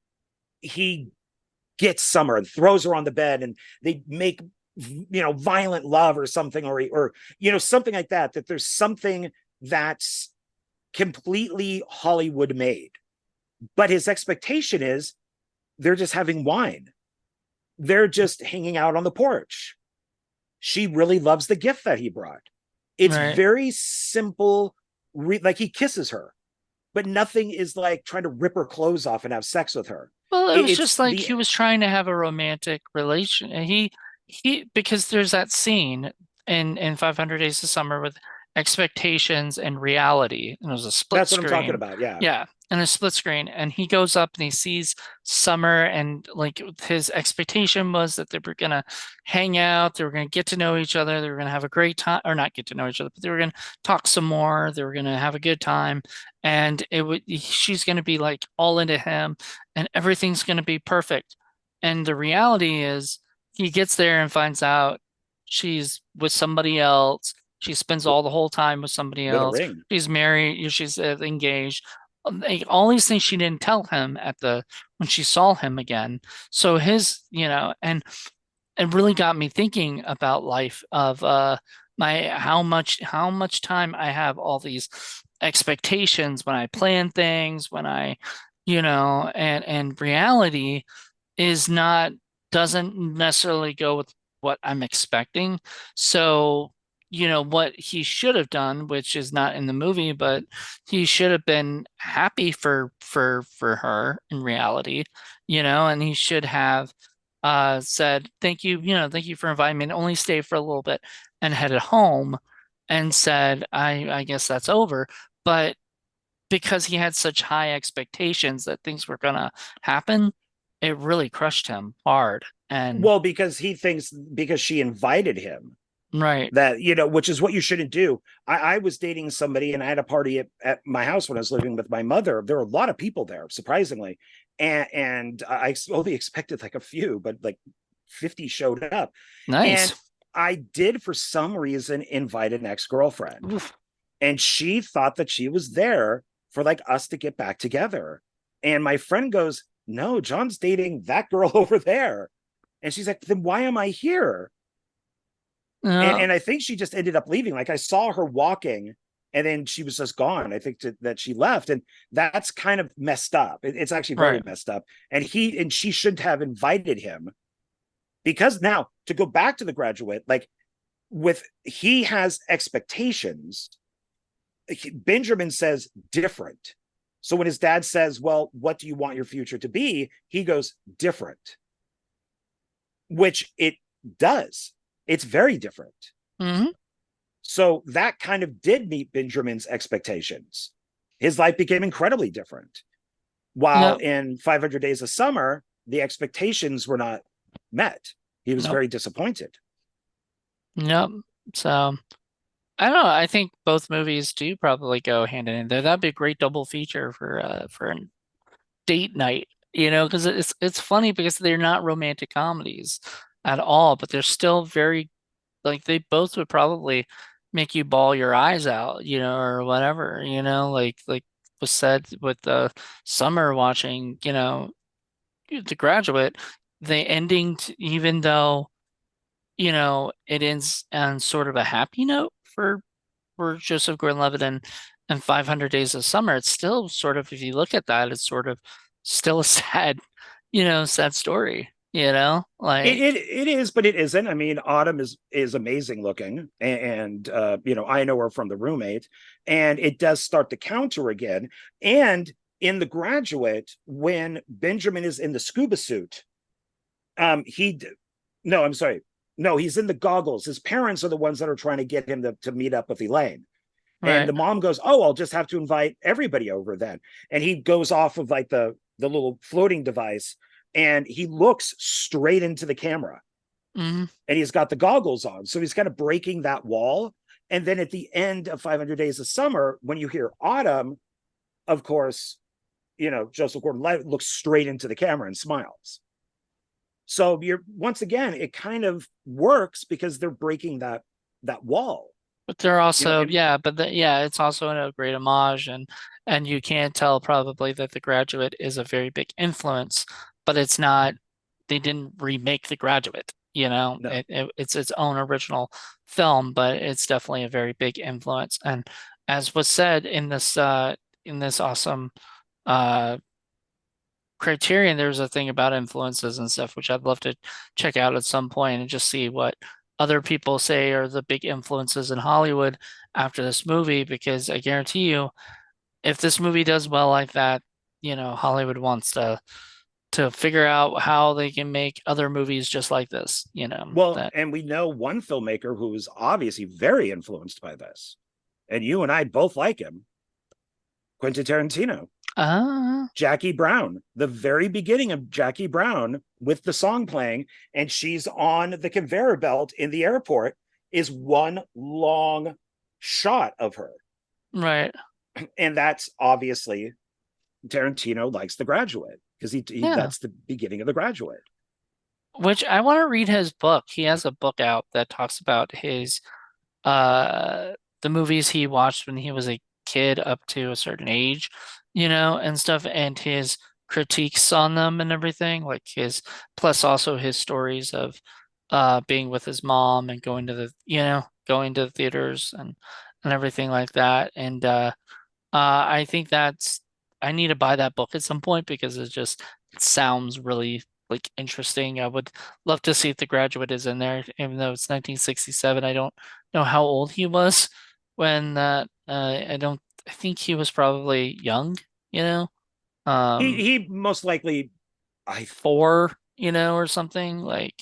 he gets Summer and throws her on the bed, and they make violent love or something, or something like that. That there's something that's completely Hollywood made, but his expectation is they're just having wine, they're just hanging out on the porch. She really loves the gift that he brought. It's right. very simple. Like, he kisses her, but nothing is like trying to rip her clothes off and have sex with her. Well, it was It's just like the he was trying to have a romantic relation. And he because there's that scene in 500 Days of Summer with expectations and reality. And it was a split That's what I'm talking screen. about. Yeah. Yeah, and a split screen. And he goes up and he sees Summer, and like his expectation was that they were gonna hang out, they were gonna get to know each other, they were gonna have a great time, or not get to know each other, but they were gonna talk some more, they were gonna have a good time. And she's gonna be like all into him and everything's going to be perfect. And the reality is, he gets there and finds out she's with somebody else. She spends all the whole time with somebody With a else. ring. She's married, she's engaged. All these things she didn't tell him at the when she saw him again. So and it really got me thinking about life of my how much time I have all these expectations when I plan things, when I and reality is not doesn't necessarily go with what I'm expecting. So, what he should have done, which is not in the movie, but he should have been happy for her in reality, and he should have said, thank you, thank you for inviting me, and only stay for a little bit and headed home and said, I guess that's over. But because he had such high expectations that things were gonna happen, it really crushed him hard. And Well, because he thinks because she invited him, right, that which is what you shouldn't do. I was dating somebody, and I had a party at my house when I was living with my mother. There were a lot of people there, surprisingly, and I only expected like a few, but like 50 showed up. nice. And I did, for some reason, invite an ex-girlfriend, Oof. and she thought that she was there for like us to get back together. And my friend goes, no, John's dating that girl over there. And she's like, then why am I here? and Uh, and I think she just ended up leaving. Like, I saw her walking, and then she was just gone. I think that she left, and that's kind of messed up. It's actually very right. messed up. And she shouldn't have invited him, because now, to go back to The Graduate, like, with he has expectations. Benjamin says different. So when his dad says, well, what do you want your future to be? He goes different, which it does. It's very different. Hmm. So that kind of did meet Benjamin's expectations. His life became incredibly different. While Yep. in 500 Days of Summer, the expectations were not met. He was Nope. very disappointed. Yep. So I don't know. I think both movies do probably go hand in hand there. That'd be a great double feature for a date night, because it's funny because they're not romantic comedies at all, but they're still very like they both would probably make you bawl your eyes out, or whatever, like was said with the summer watching, The Graduate, the ending, even though, it ends on sort of a happy note for Joseph Gordon-Levitt and 500 Days of Summer, it's still sort of, if you look at that, it's sort of still a sad, sad story, It, like, it it is, but it isn't. I mean, Autumn is amazing looking, and I know her from The Roommate, and it does start to counter again. And in The Graduate, when Benjamin is in the scuba suit, he no, I'm sorry, no, he's in the goggles. His parents are the ones that are trying to get him to meet up with Elaine. And right. the mom goes, oh, I'll just have to invite everybody over then. And he goes off of like the little floating device, and he looks straight into the camera, Hmm. and he's got the goggles on. So he's kind of breaking that wall. And then at the end of 500 Days of Summer, when you hear Autumn, of course, Joseph Gordon-Levitt looks straight into the camera and smiles. So you're, once again, it kind of works because they're breaking that wall. But they're also, And yeah, yeah, it's also a great homage, and you can tell probably that The Graduate is a very big influence, but it's not. They didn't remake The Graduate, no, it's its own original film, but it's definitely a very big influence. And as was said in this awesome uh Criterion, there's a thing about influences and stuff, which I'd love to check out at some point and just see what other people say are the big influences in Hollywood after this movie, because I guarantee you, if this movie does well like that, Hollywood wants to figure out how they can make other movies just like this, well, that and we know one filmmaker who is obviously very influenced by this, and you and I both like him, Quentin Tarantino. uh Jackie Brown, the very beginning of Jackie Brown with the song playing, and she's on the conveyor belt in the airport, is one long shot of her. right. And that's obviously Tarantino likes The Graduate because he Yeah. that's the beginning of The Graduate. Which I want to read his book. He has a book out that talks about his uh the movies he watched when he was a kid up to a certain age, and stuff, and his critiques on them and everything, like his plus also his stories of being with his mom and going to the theaters and everything like that. And I think I need to buy that book at some point because it sounds really like interesting. I would love to see if The Graduate is in there, even though it's 1967. I don't know how old he was when that. I think he was probably young, you know, um, He most likely, I 4, or something. Like,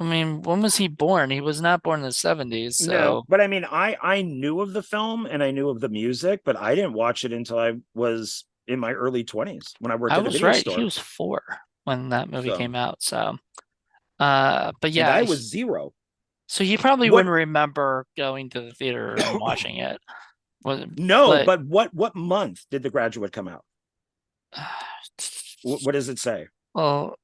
I mean, when was he born? He was not born in the 70s, no, so but I mean, I knew of the film and I knew of the music, but I didn't watch it until I was in my early 20s when I worked I at a was video right. He store. was 4 when that movie So, came out. So, but and yeah, I was zero. so he probably What? wouldn't remember going to the theater and watching it. Was- No, But but what month did The Graduate come out? What does it say? well,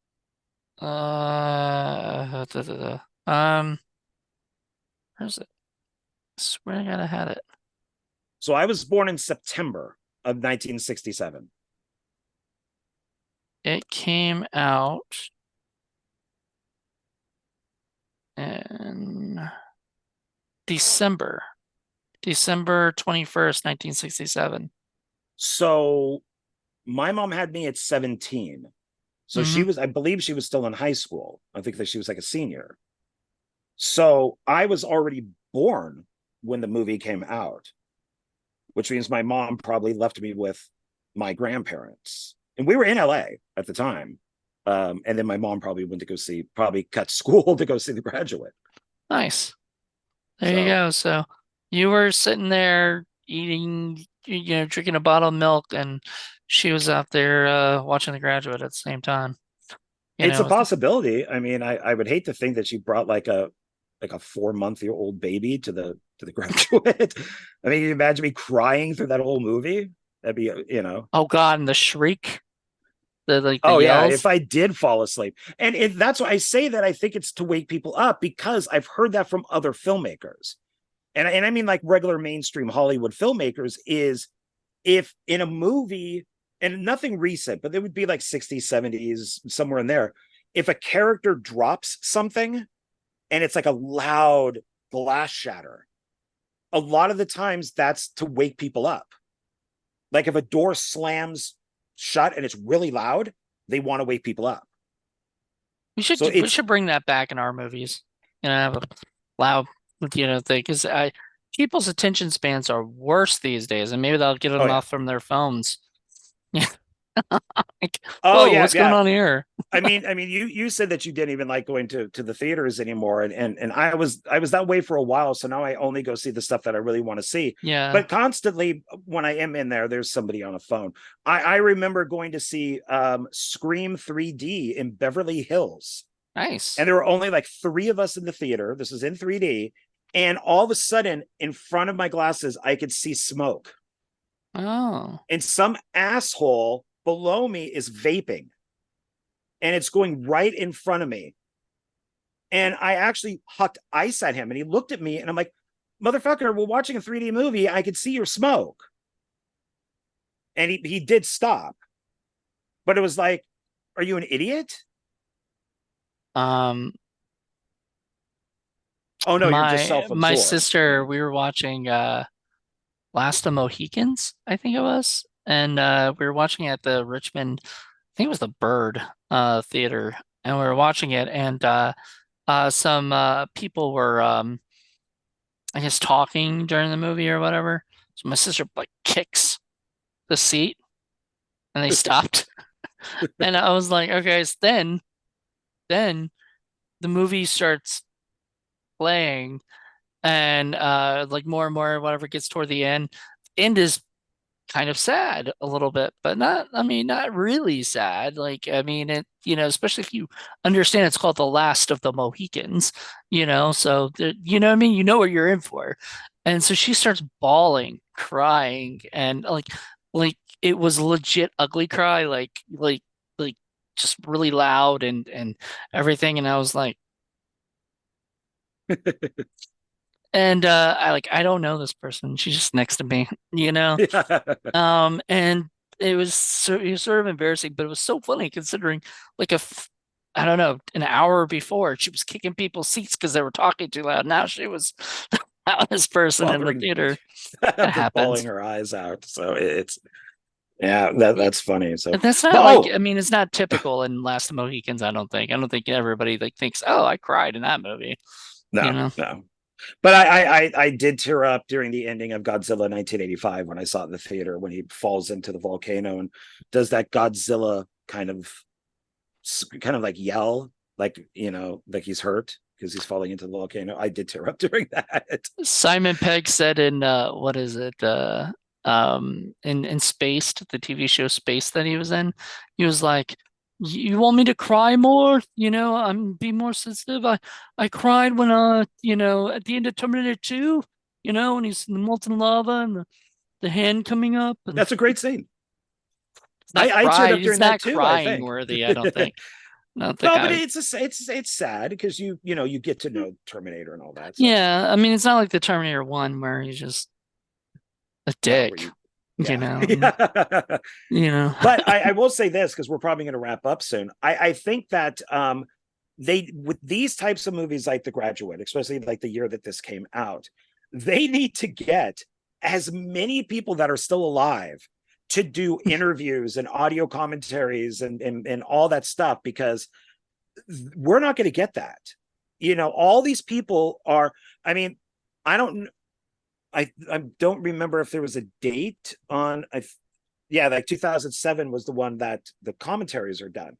where's it? I swear I gotta had it. So I was born in September of 1967. It came out in December, December 21st, 1967. So my mom had me at 17. So Mm-hmm. I believe she was still in high school. I think that she was like a senior. So I was already born when the movie came out, which means my mom probably left me with my grandparents. And we were in LA at the time. And then my mom probably went to probably cut school to go see The Graduate. Nice. There you So go. So you were sitting there eating, drinking a bottle of milk, and she was out there watching The Graduate at the same time. You it's a know, possibility. I mean, I would hate to think that she brought like a 4-month-old baby to the Graduate. I mean, you imagine me crying through that who movie? That'd be, oh God, and the shriek, the oh yeah, if yells. I did fall asleep. And that's why I say that I think it's to wake people up because I've heard that from other filmmakers. And I mean like regular mainstream Hollywood filmmakers is if in a movie, and nothing recent, but it would be like 60s, 70s, somewhere in there, if a character drops something and it's like a loud glass shatter, a lot of the times that's to wake people up. Like if a door slams shut and it's really loud, they want to wake people up. So We it's should bring that back in our movies. Have a loud, thing, because I people's attention spans are worse these days, and maybe they'll get oh them yeah. off from their phones. Like, Oh whoa, yeah, what's going yeah. on here? I mean, you said that you didn't even like going to the theaters anymore, and I was that way for a while. So now I only go see the stuff that I really want to see. Yeah, But constantly, when I am in there, there's somebody on a phone. I remember going to see Scream 3D in Beverly Hills, nice. and there were only like 3 of us in the theater. This is in 3D, And all of a sudden, in front of my glasses, I could see smoke. Oh. And some asshole below me is vaping. And it's going right in front of me. And I actually hucked ice at him. And he looked at me and I'm like, motherfucker, we're watching a 3D movie. I could see your smoke. And he did stop. But it was like, are you an idiot? Um, Oh no, you're just my self-absorbed. sister, Yeah. we were watching Last of Mohicans, I think it was. And we were watching it at the Richmond, I think it was the Bird theater, and we were watching it and some people were I guess talking during the movie or whatever. So my sister like kicks the seat and they stopped. And I was like, okay, so then the movie starts playing and like more and more whatever gets toward the end is kind of sad a little bit, but not, I mean, not really sad. Like, I mean, it, especially if you understand it's called The Last of the Mohicans, so you know what I mean? You know what you're in for. And so she starts bawling, crying, and like it was legit ugly cry, like just really loud and everything. And I was like, and I don't know this person. She's just next to me, you know? Yeah. And it was sort of embarrassing, but it was so funny considering like I don't know, an hour before she was kicking people's seats because they were talking too loud. Now she was the loudest person in the Bothering, theater. That just bawling happens. her eyes out. So it's yeah, that's funny. So, And that's but not like, oh I mean, it's not typical in Last of the Mohicans, I don't think. I don't think everybody like thinks, oh, I cried in that movie, you no, know? no. But I did tear up during the ending of Godzilla 1985 when I saw it in the theater when he falls into the volcano and does that Godzilla kind of like yell, like like he's hurt because he's falling into the volcano. I did tear up during that. Simon Pegg said in what is it in Spaced, the TV show Spaced that he was in, he was like, you want me to cry more, I'm be more sensitive. I cried when at the end of Terminator 2, when he's in the molten lava and the hand coming up, and That's a great scene. it's not I teared cry up it's during that not too. I crying think. worthy, I don't think. I don't think No, but I it's sad because you get to know Terminator and all that. So yeah, I mean it's not like the Terminator 1 where he's just a no, where dick, you yeah. and Yeah. you know. But I will say this because we're probably going to wrap up soon. I think that they with these types of movies like The Graduate, especially like the year that this came out, they need to get as many people that are still alive to do interviews and audio commentaries and all that stuff because we're not going to get that. All these people are. I mean, I don't. I don't remember if there was a date on. Yeah, like 2007 was the one that the commentaries are done.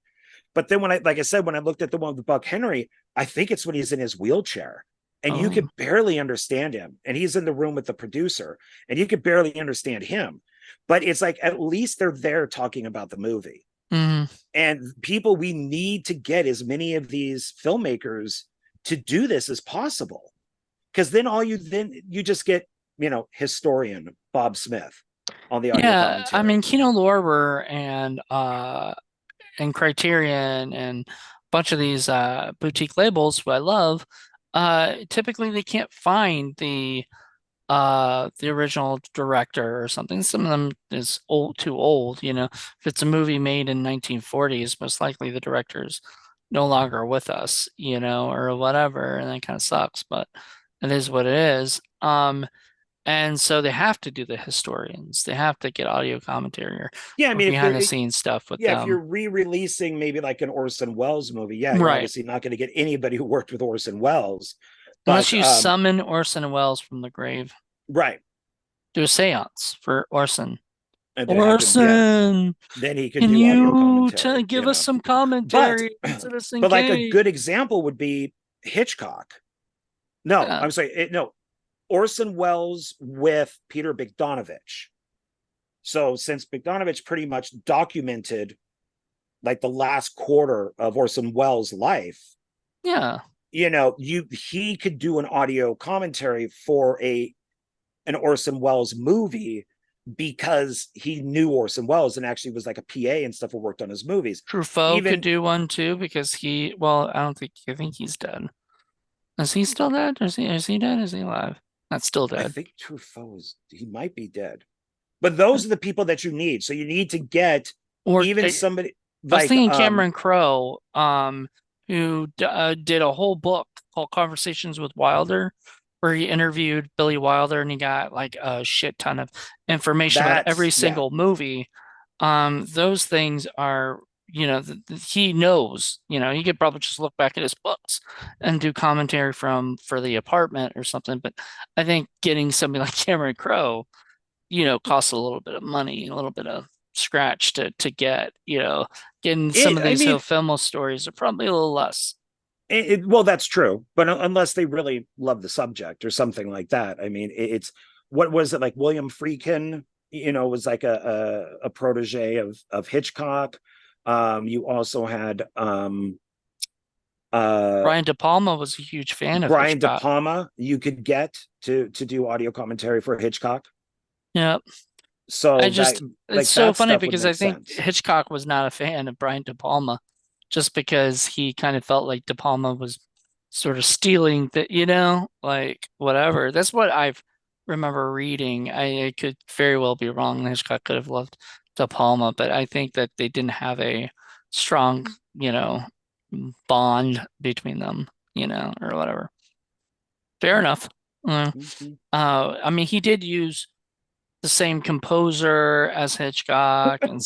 But then like I said, when I looked at the one with Buck Henry, I think it's when he's in his wheelchair and you Oh. could barely understand him. And he's in the room with the producer and you could barely understand him. But it's like at least they're there talking about the movie. Mm. And people, we need to get as many of these filmmakers to do this as possible. Because then you just get, historian Bob Smith on the audio Yeah, I commentary. mean Kino Lorber and Criterion and a bunch of these boutique labels who I love, typically they can't find the original director or something. Some of them is too old, If it's a movie made in 1940s, most likely the director's no longer with us, or whatever, and that kind of sucks, but it is what it is. And so they have to do the historians. They have to get audio commentary Yeah, I or mean, behind the scenes stuff with if you're them. re-releasing maybe like an Orson Welles movie, yeah, you're Right. obviously not going to get anybody who worked with Orson Welles. Unless But you summon Orson Welles from the grave. right. Do a seance for Orson. And then have him, yeah, Orson, then he could can do audio you commentary, give us some But commentary on Citizen but like a Kane? good example would be Hitchcock. No, Yeah. I'm sorry, no, Orson Welles with Peter Bogdanovich. So since Bogdanovich pretty much documented like the last quarter of Orson Welles' life, Yeah. he could do an audio commentary for an Orson Welles movie because he knew Orson Welles and actually was like a PA and stuff, who worked on his movies. Truffaut could Even do one too because well, I think he's dead. Is he still dead? Is he dead? Is he alive? Not still I dead. think Truffaut he might be dead. But those are the people that you need. So you need to get Or even somebody I was like thinking Cameron Crowe, who did a whole book called Conversations with Wilder, where he interviewed Billy Wilder and he got like a shit ton of information about every yeah. single movie. Those things are, he knows, he could probably just look back at his books and do commentary for The Apartment or something. But I think getting somebody like Cameron Crowe, costs a little bit of money, a little bit of scratch to get, getting some of I these mean, Philmo stories are probably a little less. well, that's true, but unless they really love the subject or something like that. I mean, it's what was it like? William Friedkin, was like a protege of Hitchcock. You also had uh Brian De Palma was a huge fan of Brian De Hitchcock. Palma. You could get to do audio commentary for Hitchcock, Yeah, I so that just it's like so that funny stuff would because I make think sense. Hitchcock was not a fan of Brian De Palma just because he kind of felt like De Palma was sort of stealing the, like whatever. That's what I've remember reading. I could very well be wrong. Hitchcock could have loved De Palma, but I think that they didn't have a strong, bond between them, or whatever. Fair enough. Uh, Mhm. I mean, he did use the same composer as Hitchcock and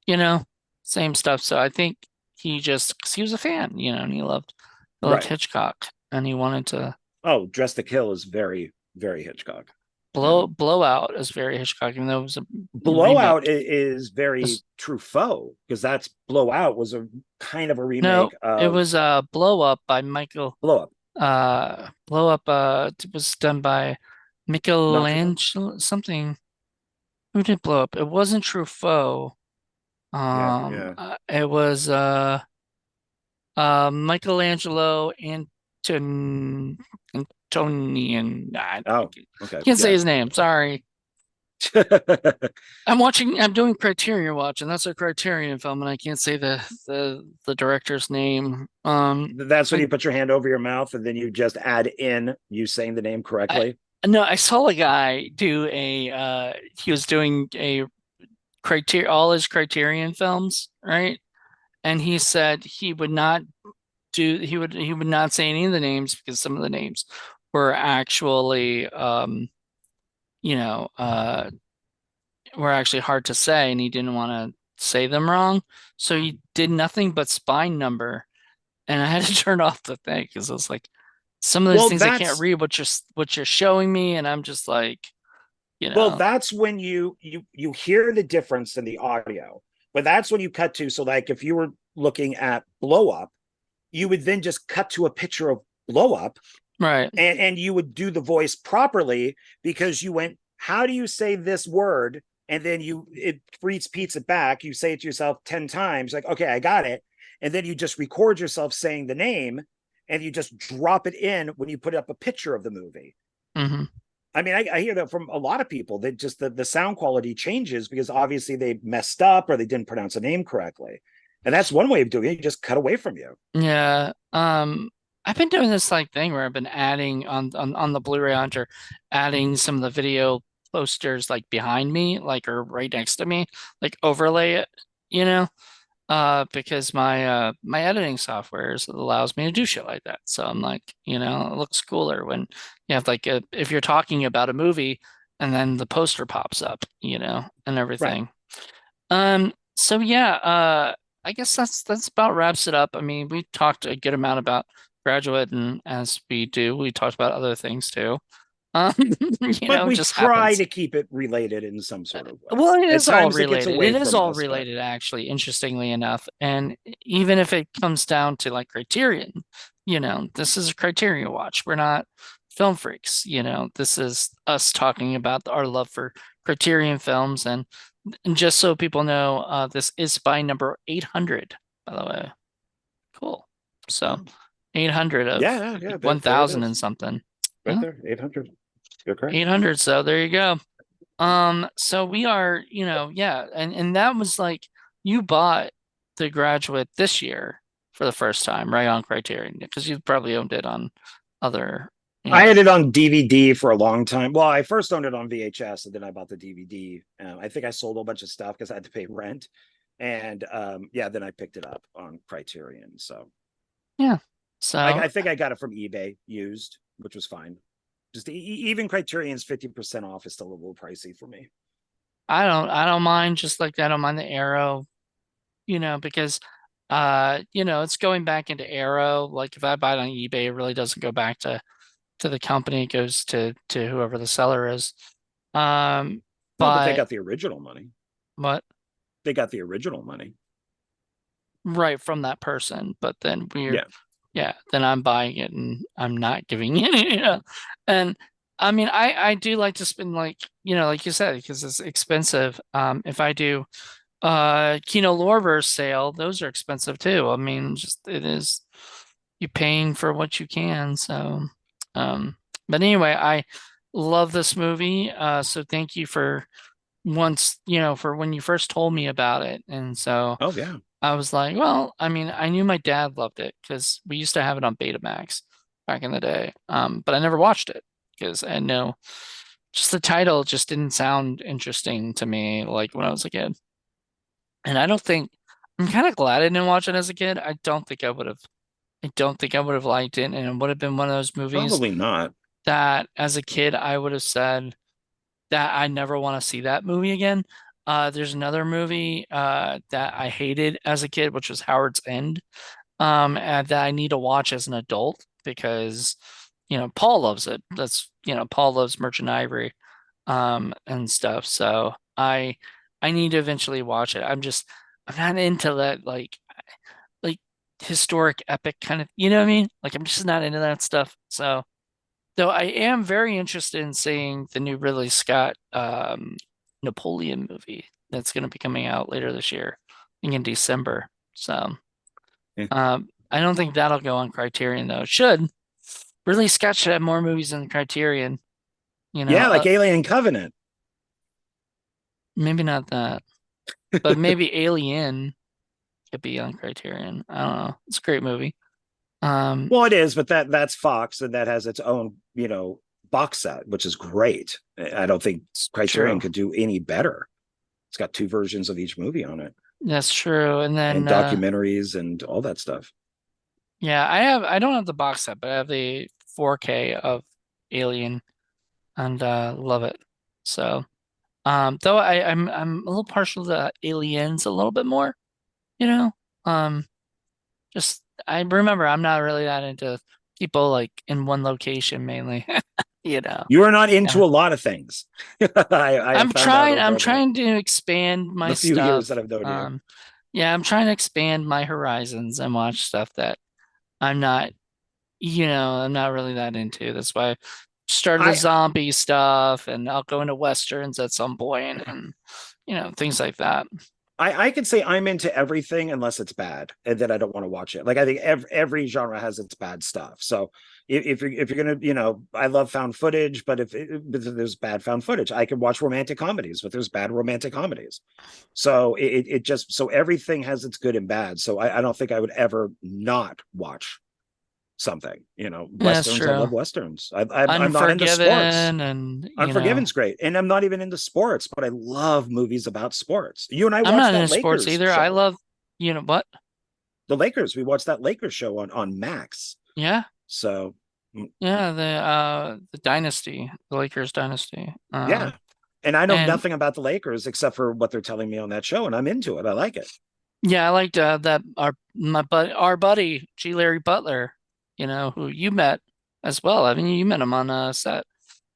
you know, same stuff. So I think because he was a fan, and he loved Right. Hitchcock and he wanted to Oh, Dress to Kill is very, very Hitchcock. Yeah. blowout as very Hitchcock, even though it was a Blowout remake. is very Was Truffaut because that's Blowout was a kind of a no, remake it of was Blow Up by Michael Blow Up. Blow Up it was done by Not Truffaut? Michelangelo something. Who did Blow Up? It wasn't Truffaut. Yeah, yeah. It was Michelangelo Antonian. I Oh, okay. can't say Yeah. his name. Sorry. I'm doing Criterion Watch, and that's a Criterion film, and I can't say the director's name. That's when I you put your hand over your mouth and then you just add in you saying the name I correctly. no, I saw a guy do he was doing a all his Criterion films, right? And he said he would not say any of the names because some of the names were actually you know, were actually hard to say and he didn't want to say them wrong. So he did nothing but spine number. And I had to turn off the thing because I was like, some of these Well, things I can't that's read what you're showing me, and I'm just like, well, that's when you hear the difference in the audio. But that's when you cut to, so like if you were looking at Blow Up, you would then just cut to a picture of Blow Up right. and you would do the voice properly because you went, how do you say this word? And then it repeats it back. You say it to yourself 10 times, like, okay, I got it. And then you just record yourself saying the name and you just drop it in when you put up a picture of the movie. Hmm. I mean, I hear that from a lot of people that just the sound quality changes because obviously they messed up or they didn't pronounce a name correctly. And that's one way of doing it. You just cut away from you. Yeah. I've been doing this like thing where I've been adding on the Blu-ray Hunter, adding some of the video posters like behind me, like or right next to me, like overlay it, you know, because my editing software allows me to do shit like that. So I'm like, it looks cooler when you have like if you're talking about a movie and then the poster pops up, and Right. everything. So yeah, I guess that's about wraps it up. I mean, we talked a good amount about Graduate, and as we do, we talked about other things too. Um, But we just try happens. to keep it related in some sort of way. Well, it At is all times it gets related. It away is from all us, but related, actually, interestingly enough. And even if it comes down to like Criterion, this is a Criterion watch. We're not film freaks, This is us talking about our love for Criterion films. And just so people know, this is spy number 800, by the way. Cool. So, oh. 800 of Yeah, yeah, there it 1,000 and is. something. Right Yeah, there, 800. You're correct. 800. So there you go. So we are, yeah, and that was like you bought The Graduate this year for the first time, right, on Criterion, because you probably owned it on other, I had it on DVD for a long time. Well, I first owned it on VHS, and then I bought the DVD. I think I sold a bunch of stuff because I had to pay rent, and yeah, then I picked it up on Criterion. So yeah. I So think I got it from eBay used, which was fine. Just even Criterion's 50% off is still a little pricey for me. I don't mind, just like that. I don't mind the Arrow, because it's going back into Arrow. Like if I buy it on eBay, it really doesn't go back to the company, it goes to whoever the seller is. Um, No, but they but got the original money. what They got the original money. right from that person, but then Yeah. yeah, then I'm buying it and I'm not giving it. And I mean, I do like to spend, like, like you said, because it's expensive. If I do Kino Lorber sale, those are expensive too. I mean, just it is, you paying for what you can. So, um, but anyway, I love this movie. So thank you for for when you first told me about it. And so Oh yeah. I was like, well, I mean, I knew my dad loved it because we used to have it on Betamax back in the day. But I never watched it because I know just the title just didn't sound interesting to me like when I was a kid. And I'm kind of glad I didn't watch it as a kid. I don't think I would have liked it. And it would have been one of those movies Probably not. that as a kid I would have said that I never want to see that movie again. There's another movie that I hated as a kid, which was Howard's End, and that I need to watch as an adult because, Paul loves it. Paul loves Merchant Ivory, and stuff. So I need to eventually watch it. I'm not into that like historic epic kind of, you know what I mean? Like I'm just not into that stuff. So though I am very interested in seeing the new Ridley Scott Napoleon movie that's going to be coming out later this year, I think in December. So Yeah, I don't think that'll go on Criterion though. It should. Ridley Scott should have more movies in Criterion. You know, yeah, uh, like Alien Covenant. maybe not that, but maybe Alien could be on Criterion. I don't know. It's a great movie. Um, Well, it is, but that's Fox, and that has its own, box set, which is great. I don't think it's Criterion true. could do any better. It's got two versions of each movie on it, That's true. And then and documentaries and all that stuff. yeah, I don't have the box set, but I have the 4K of Alien and love it. So though I'm a little partial to Aliens a little bit more, you know. Um just I remember I'm not really that into people like in one location mainly, you know. You are not into Yeah. a lot of things. I have found out I'm over trying to expand my the few years stuff. that I've known you. Yeah, I'm trying to expand my horizons and watch stuff that I'm not, I'm not really that into. That's why I started the I zombie stuff and I'll go into westerns at some point and things like that. I can say I'm into everything unless it's bad, and then I don't want to watch it. Like I think every genre has its bad stuff. So if you're gonna, I love found footage, but if there's bad found footage, I can watch romantic comedies, but there's bad romantic comedies. So it just, so everything has its good and bad. So I don't think I would ever not watch something. Yeah, that's Westerns. I true. love westerns. I'm not into sports. Unforgiven and Unforgiven's great, and I'm not even into sports, but I love movies about sports. You and I I'm watched not that into sports Lakers either. I show. love, you know what? The Lakers. We watched that Lakers show on Max. Yeah. So Yeah, the dynasty, the Lakers dynasty. yeah, and I know And nothing about the Lakers except for what they're telling me on that show, and I'm into it. I like it. yeah, I liked that our buddy G. Larry Butler, who you met as well. I mean, you met him on set,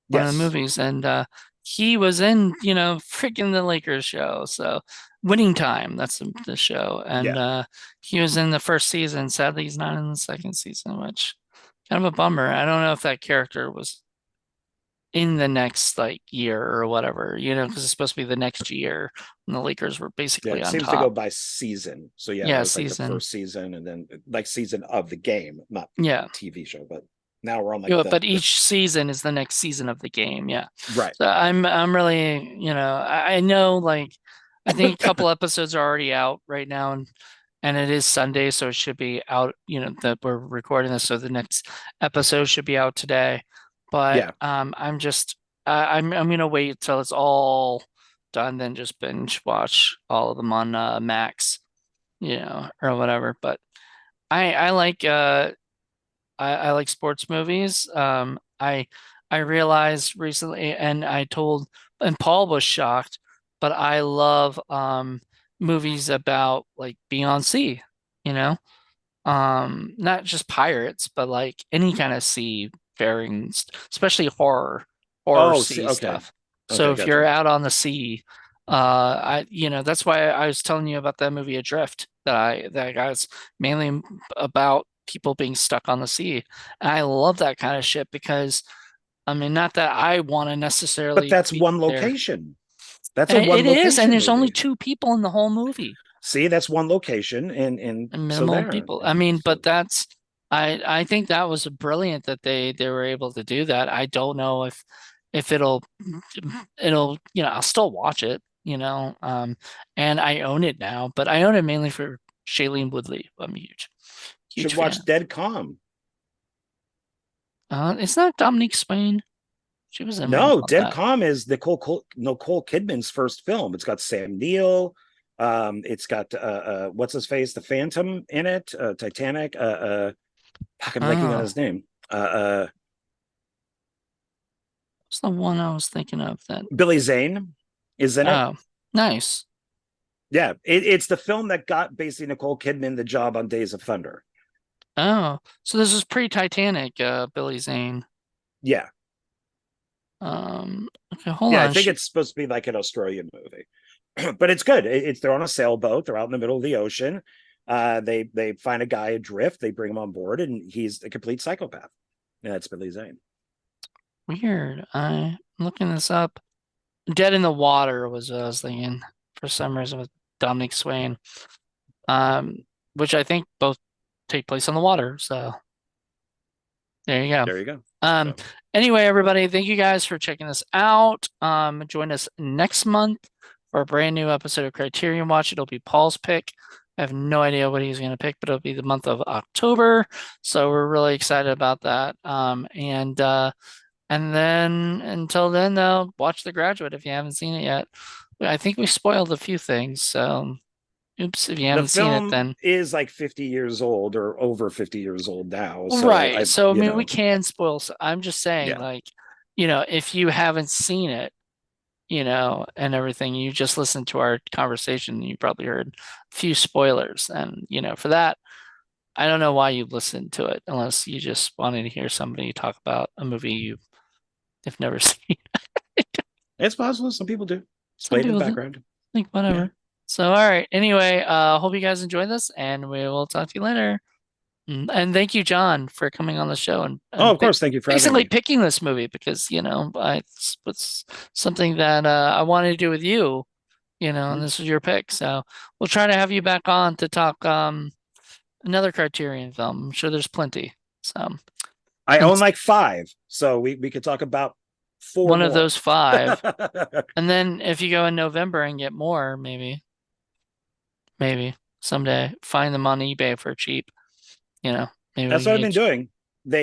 one of the Yes. movies, and he was in, freaking the Lakers show. So Winning Time, that's the show. And Yeah. he was in the first season. Sadly, he's not in the second season, which kind of a bummer. I don't know if that character was in the next like year or whatever, because it's supposed to be the next year when the Lakers were Yeah, basically it on seems to go top. by season. So yeah, that Yeah, was like the season. first season, and then like season of the game, not Yeah. TV show. But now we're on like Yeah, the but each season is the next season of the game. Yeah. right. So I'm really, I know like I think a couple episodes are already out right now and it is Sunday, so it should be out, that we're recording this, so the next episode should be out today. But Yeah, I'm just I'm gonna wait till it's all done, then just binge watch all of them on Max, or whatever. But I like I like sports movies. I realized recently, and Paul was shocked, but I love movies about like Beyonce, you know, not just pirates, but like any kind of seafaring, especially horror oh, see, sea okay, stuff. So okay, if you're gotcha. out on the sea, that's why I was telling you about that movie Adrift that I was mainly about people being stuck on the sea. And I love that kind of shit because I mean, not that I want to But necessarily that's be one there. location. That's a And one it is, and location there's only movie. two people in the whole movie. See, that's one location, and And so minimal there. people. Yeah, I mean, so but I think that was brilliant that they were able to do that. I don't know if it'll I'll still watch it, and I own it now, but I own it mainly for Shailene Woodley. I'm a huge should fan. watch Dead Calm. It's not Dominique Swain. She was in No, all Dead that. Calm is Nicole Kidman's first film. It's got Sam Neill. It's got what's his face, the Phantom in it, Titanic. Fuck, I'm blanking on Oh, his name. it's the one I was thinking of that. Billy Zane is in it. Oh, nice. Yeah, it's the film that got basically Nicole Kidman the job on Days of Thunder. Oh, so this is pre-Titanic, Billy Zane. Yeah, Okay, hold yeah, I on. think it's supposed to be like an Australian movie, but it's good. It's they're on a sailboat. They're out in the middle of the ocean. They find a guy adrift. They bring him on board, and he's a complete psychopath. Yeah, that's Billy Zane. Weird. I'm looking this up. Dead in the Water was what I was thinking for some reason with Dominic Swain. Um, which I think both take place on the water. So there you go. There you go. Um, So anyway, everybody, thank you guys for checking this out. Join us next month for a brand new episode of Criterion Watch. It'll be Paul's pick. I have no idea what he's going to pick, but it'll be the month of October. So we're really excited about that. And then until then, though, watch The Graduate if you haven't seen it yet. I think we spoiled a few things, so oops, if you the haven't seen it, film then is like 50 years old or over 50 years old now. So right. I, So I you mean, we know, can spoil. I'm just saying, yeah, like, if you haven't seen it, and everything, you just listened to our conversation, you probably heard a few spoilers, and for that, I don't know why you listened to it unless you just wanted to hear somebody talk about a movie you've never seen. it's possible. Some people do. It's Some played in the people background. think Yeah. whatever. So, all right. Anyway, hope you guys enjoyed this, and we will talk to you later. And thank you, John, for coming on the show and Oh, of course. Thank you for having basically me. picking this movie because it's something that I wanted to do with you, and Hmm. this was your pick. So we'll try to have you back on to talk another Criterion film. I'm sure there's plenty. So I and own like five, so we could talk about four one of more. those five, and then if you go in November and get more, maybe someday find them on eBay for cheap. You know, maybe we That's can what I've been get. doing.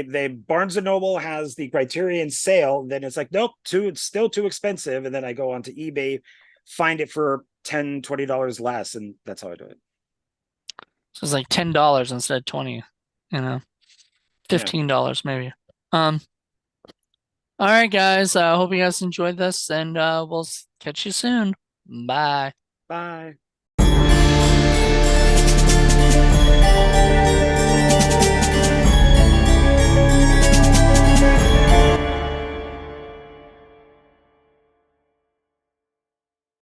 They Barnes and Noble has the Criterion sale. Then it's like, nope, it's still too expensive. And then I go onto eBay, find it for $10, $20 less, and that's how I do it. So it's like $10 instead of 20, you know, Yeah. $15 maybe. Um, all right, guys. I hope you guys enjoyed this and we'll catch you soon. Bye. Bye.